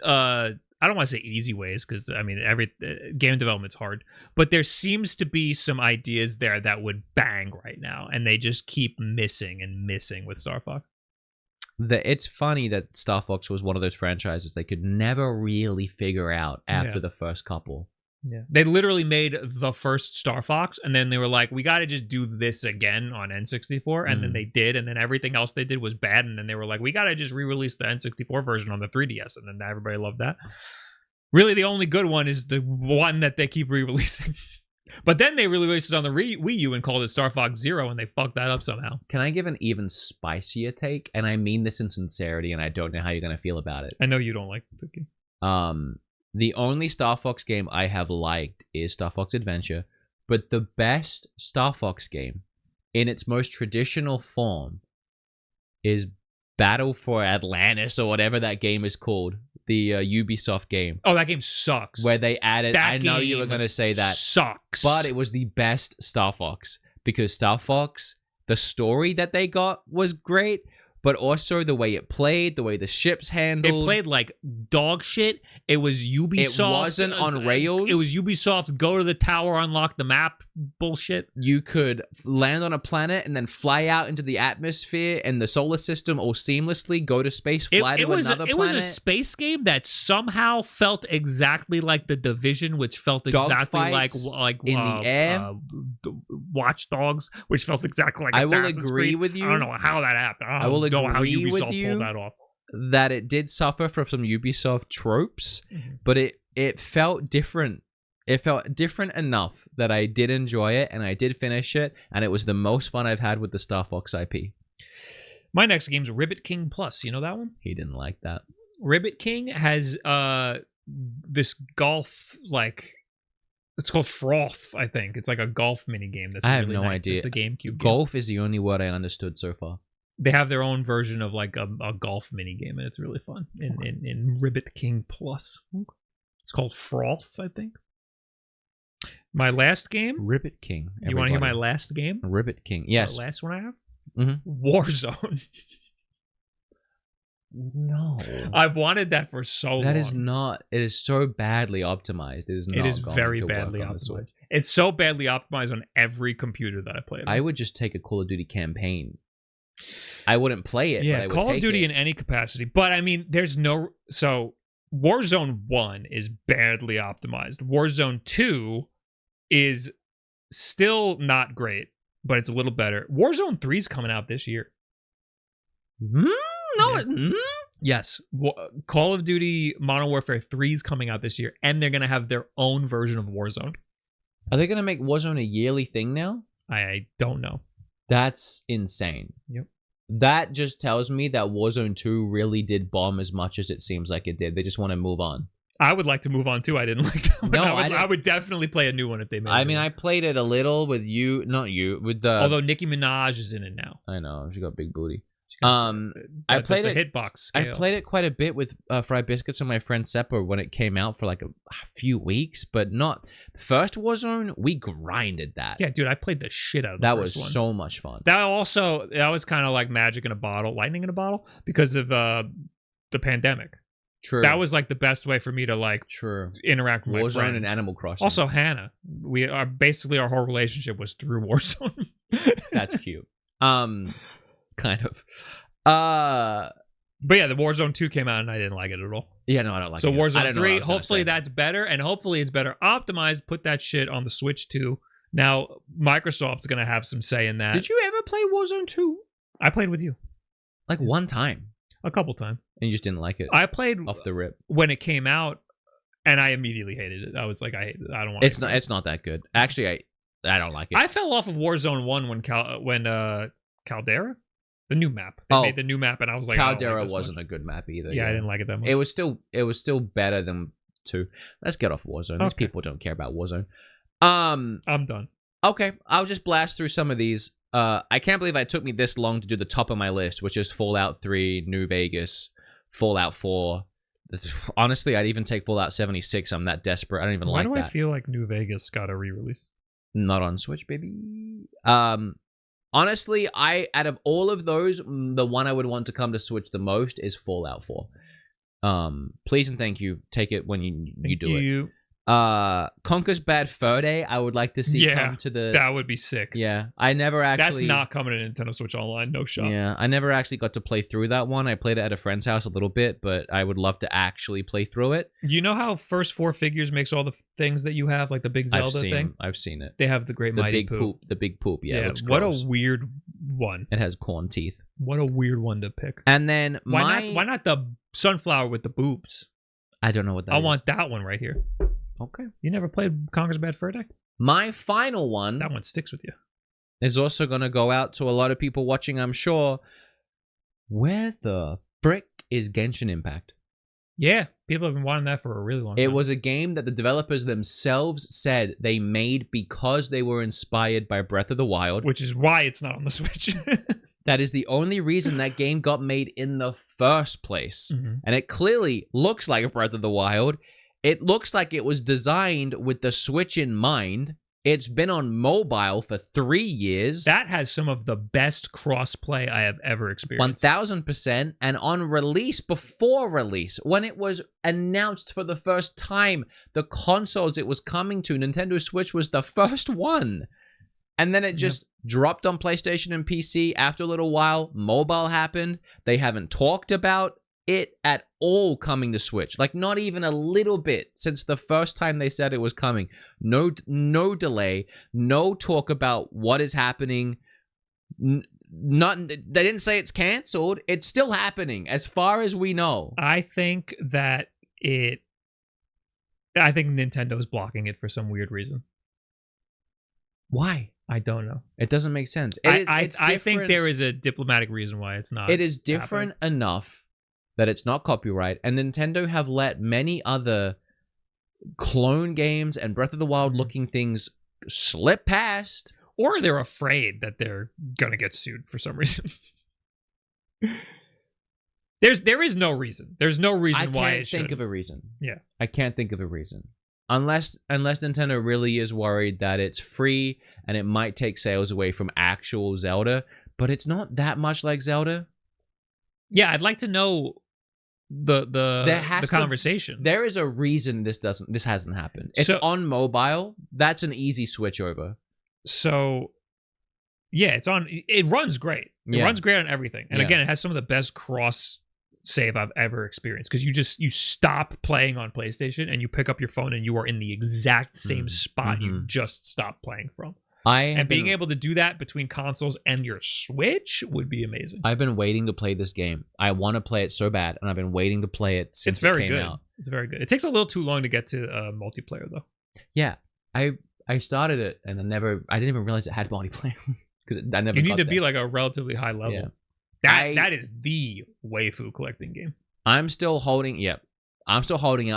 I don't want to say easy ways, because I mean every game development's hard, but there seems to be some ideas there that would bang right now, and they just keep missing with Star Fox. It's funny that Star Fox was one of those franchises they could never really figure out after the first couple. Yeah, they literally made the first Star Fox, and then they were like, we got to just do this again on N64, and then they did, and then everything else they did was bad, and then they were like, we got to just re-release the N64 version on the 3DS, and then everybody loved that. Really, the only good one is the one that they keep re-releasing. But then they released it on the Wii U and called it Star Fox Zero, and they fucked that up somehow. Can I give an even spicier take? And I mean this in sincerity, and I don't know how you're going to feel about it. I know you don't like the cookie. The only Star Fox game I have liked is Star Fox Adventure, but the best Star Fox game in its most traditional form is Battle for Atlantis, or whatever that game is called, the Ubisoft game. Oh, that game sucks. Where they added, that I know you were going to say that. Sucks. But it was the best Star Fox, because Star Fox, the story that they got was great, but also the way it played, the way the ships handled. It played like dog shit. It was Ubisoft. It wasn't on rails. It was Ubisoft go to the tower, unlock the map bullshit. You could land on a planet and then fly out into the atmosphere and the solar system all seamlessly, go to space, fly to another planet. It was a space game that somehow felt exactly like The Division, which felt exactly like in the air. Watch Dogs, which felt exactly like Assassin's Creed. I will agree with you. I don't know how that happened. I don't know how Ubisoft pulled that off. That it did suffer from some Ubisoft tropes, but it felt different. It felt different enough that I did enjoy it, and I did finish it, and it was the most fun I've had with the Star Fox IP. My next game's Ribbit King Plus. You know that one? He didn't like that. Ribbit King has this golf, like, it's called Froth, I think. It's like a golf mini game. I have no idea. It's a GameCube Golf is the only word I understood so far. They have their own version of like a golf mini game, and it's really fun in Ribbit King Plus. It's called Froth, I think. My last game, Ribbit King. You want to hear my last game? Ribbit King. Yes. The last one I have? Mm-hmm. Warzone. No. I've wanted that for so long. That is not. It is so badly optimized. It is not. It is very badly optimized. It's so badly optimized on every computer that I play it on. I would just take a Call of Duty campaign. I wouldn't play it. Yeah, but I would Call of Duty it. In any capacity. But I mean, there's no. So Warzone 1 is badly optimized. Warzone 2 is still not great, but it's a little better. Warzone 3 is coming out this year. Yes. Call of Duty Modern Warfare 3 is coming out this year, and they're going to have their own version of Warzone. Are they going to make Warzone a yearly thing now? I don't know. That's insane. Yep. That just tells me that Warzone 2 really did bomb as much as it seems like it did. They just want to move on. I would like to move on too. I didn't like that one. No, I would definitely play a new one if they made it. I mean, I played it a little with you. Not you. With the... Although Nicki Minaj is in it now. I know. She got big booty. I played it. Hitbox scale. I played it quite a bit with Fried Biscuits and my friend Seppa when it came out for like a few weeks, but not the first Warzone. We grinded that. Yeah, dude, I played the shit out of that. Was so much fun. That was kind of like magic in a bottle, lightning in a bottle, because of the pandemic. True. That was like the best way for me to like interact with Warzone my friends. And Animal Crossing. Also, Hannah. We are basically our whole relationship was through Warzone. That's cute. Kind of. But yeah, the Warzone 2 came out and I didn't like it at all. Yeah, no, I don't like it. So Warzone 3, hopefully that's better, and hopefully it's better optimized. Put that shit on the Switch too. Now, Microsoft's going to have some say in that. Did you ever play Warzone 2? I played with you. Like one time. A couple times. And you just didn't like it? I played off the rip. When it came out, and I immediately hated it. I was like, I hate it. I don't want it. It's not that good. Actually, I don't like it. I fell off of Warzone 1 when Caldera? The new map. They made the new map, and I was like, Caldera wasn't a good map either. Yeah, I didn't like it that much. It was still better than 2. Let's get off Warzone. These people don't care about Warzone. I'm done. Okay, I'll just blast through some of these. I can't believe it took me this long to do the top of my list, which is Fallout 3, New Vegas, Fallout 4. Honestly, I'd even take Fallout 76. I'm that desperate. I don't even like that. Why do I feel like New Vegas got a re-release? Not on Switch, baby. Honestly, out of all of those, the one I would want to come to Switch the most is Fallout 4. Please and thank you. Take it when you do it. Conker's Bad Fur Day, I would like to see come to the... that would be sick. Yeah, I never actually... That's not coming to Nintendo Switch Online, no shot. Yeah, I never actually got to play through that one. I played it at a friend's house a little bit, but I would love to actually play through it. You know how First Four Figures makes all the things that you have, like the big Zelda thing? I've seen it. They have the Great Mighty Poop. The big poop, yeah. What a weird one. It has corn teeth. What a weird one to pick. And then why not the sunflower with the boobs? I don't know what that is. I want that one right here. Okay. You never played Conker's Bad Fur Day? My final one... That one sticks with you. ...is also going to go out to a lot of people watching, I'm sure. Where the frick is Genshin Impact? Yeah, people have been wanting that for a really long time. It was a game that the developers themselves said they made because they were inspired by Breath of the Wild. Which is why it's not on the Switch. That is the only reason that game got made in the first place. Mm-hmm. And it clearly looks like Breath of the Wild. It looks like it was designed with the Switch in mind. It's been on mobile for 3 years. That has some of the best crossplay I have ever experienced. 1000%. And on release, before release, when it was announced for the first time, the consoles it was coming to, Nintendo Switch was the first one. And then it just dropped on PlayStation and PC. After a little while, mobile happened. They haven't talked about it at all coming to Switch. Like, not even a little bit since the first time they said it was coming. No delay. No talk about what is happening. They didn't say it's canceled. It's still happening as far as we know. I think Nintendo is blocking it for some weird reason. Why? I don't know. It doesn't make sense. I think there is a diplomatic reason why it's not. It is different enough that it's not copyright, and Nintendo have let many other clone games and Breath of the Wild looking things slip past. Or they're afraid that they're gonna get sued for some reason. There is no reason. There's no reason why it should. I can't think of a reason. Yeah. I can't think of a reason. Unless Nintendo really is worried that it's free and it might take sales away from actual Zelda, but it's not that much like Zelda. Yeah, I'd like to know the conversation. There is a reason this hasn't happened. It's on mobile. That's an easy switch over. So yeah, it runs great. It runs great on everything. And again, it has some of the best cross save I've ever experienced, because you stop playing on PlayStation and you pick up your phone and you are in the exact same spot you just stopped playing from. Being able to do that between consoles and your Switch would be amazing. I've been waiting to play this game. I want to play it so bad, and I've been waiting to play it since it came out. It's very good. It takes a little too long to get to multiplayer, though. Yeah, I started it and I didn't even realize it had multiplayer because I never. You need to be like a relatively high level. Yeah. That is the waifu collecting game. I'm still holding out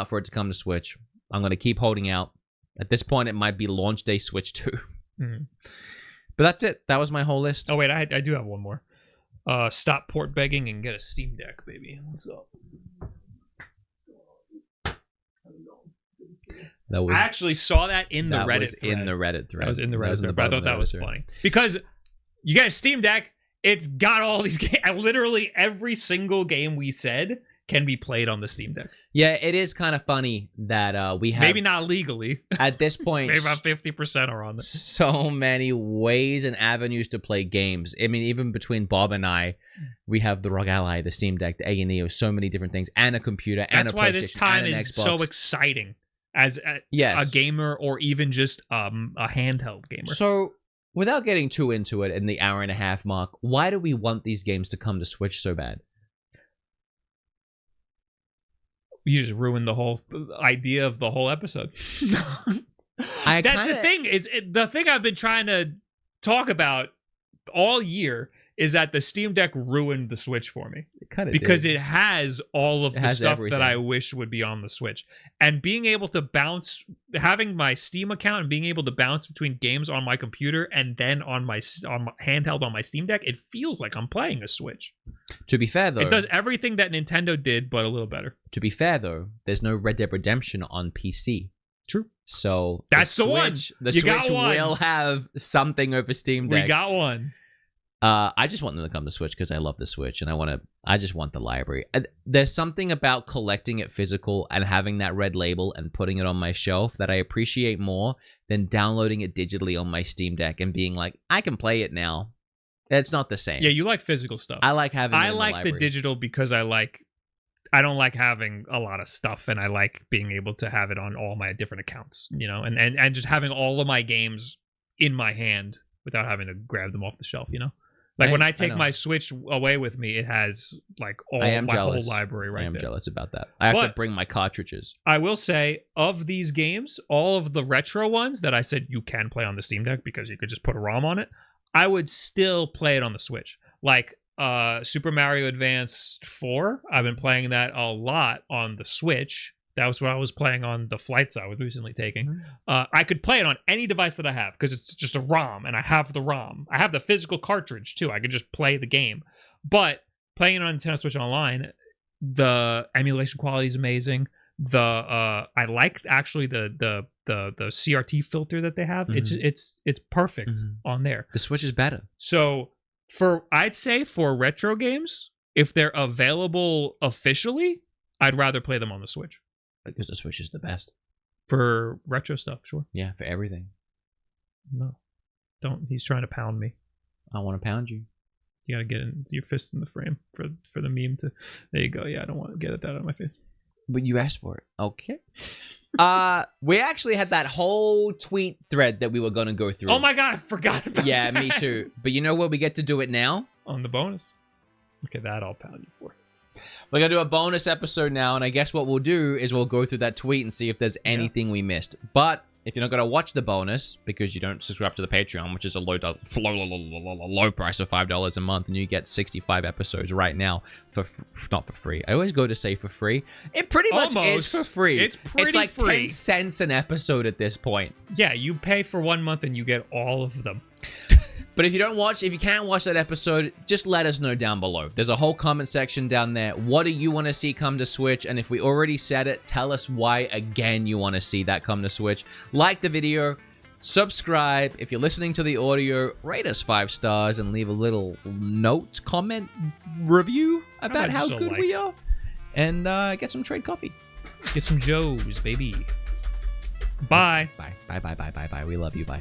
for it to come to Switch. I'm going to keep holding out. At this point, it might be launch day Switch 2. Mm-hmm. But that's it. That was my whole list. Oh, wait, I do have one more. Stop port begging and get a Steam Deck, baby. What's up? I actually saw that in the Reddit thread. In the Reddit thread. That was in the Reddit thread, but I thought that was funny. Because you get a Steam Deck, it's got all these games. Literally every single game we said can be played on the Steam Deck. Yeah, it is kind of funny that we have... Maybe not legally. At this point... Maybe about 50% are on there. So many ways and avenues to play games. I mean, even between Bob and I, we have the ROG Ally, the Steam Deck, the A&E, so many different things, and a computer, and a PlayStation, and an Xbox. That's why this time is so exciting as a gamer, or even just a handheld gamer. So... Without getting too into it in the hour and a half mark, why do we want these games to come to Switch so bad? You just ruined the whole idea of the whole episode. That's the thing. The thing I've been trying to talk about all year is that the Steam Deck ruined the Switch for me. It kind of because it has all of the stuff everything that I wish would be on the Switch. And being able to bounce, having my Steam account and being able to bounce between games on my computer and then on my handheld on my Steam Deck, it feels like I'm playing a Switch. To be fair, though, it does everything that Nintendo did, but a little better. To be fair, though, there's no Red Dead Redemption on PC. True. So that's the one. The Switch will have something over Steam Deck. We got one. I just want them to come to Switch because I love the Switch and I just want the library. There's something about collecting it physical and having that red label and putting it on my shelf that I appreciate more than downloading it digitally on my Steam Deck and being like, I can play it now. It's not the same. Yeah, you like physical stuff. I like having it in the digital because I don't like having a lot of stuff, and I like being able to have it on all my different accounts, and just having all of my games in my hand without having to grab them off the shelf, Like when I take my Switch away with me, it has like my whole library right there. I am jealous about that. I have to bring my cartridges. I will say, of these games, all of the retro ones that I said you can play on the Steam Deck because you could just put a ROM on it, I would still play it on the Switch. Like Super Mario Advance 4, I've been playing that a lot on the Switch. That was what I was playing on the flights I was recently taking. I could play it on any device that I have because it's just a ROM, and I have the ROM. I have the physical cartridge, too. I could just play the game. But playing it on Nintendo Switch Online, the emulation quality is amazing. I like actually the CRT filter that they have. It's perfect on there. The Switch is better. So I'd say for retro games, if they're available officially, I'd rather play them on the Switch. Because the Switch is the best. For retro stuff, sure. Yeah, for everything. No. Don't. He's trying to pound me. I want to pound you. You gotta get your fist in the frame for the meme to... There you go. Yeah, I don't want to get that out of my face. But you asked for it. Okay. We actually had that whole tweet thread that we were going to go through. Oh my God, I forgot about that. Yeah, me too. But you know what? We get to do it now. On the bonus. Look at that, I'll pound you for. We're going to do a bonus episode now, and I guess what we'll do is we'll go through that tweet and see if there's anything we missed. But if you're not going to watch the bonus because you don't subscribe to the Patreon, which is a low price of $5 a month, and you get 65 episodes right now not for free. I always go to say for free. It pretty much is for free. It's like free. 10 cents an episode at this point. Yeah, you pay for 1 month and you get all of them. But if you can't watch that episode, just let us know down below. There's a whole comment section down there. What do you want to see come to Switch? And if we already said it, tell us why again you want to see that come to Switch. Like the video, subscribe. If you're listening to the audio, rate us 5 stars and leave a little note, comment, review about how good we are. And get some trade coffee. Get some Joes, baby. Bye. Bye. We love you. Bye.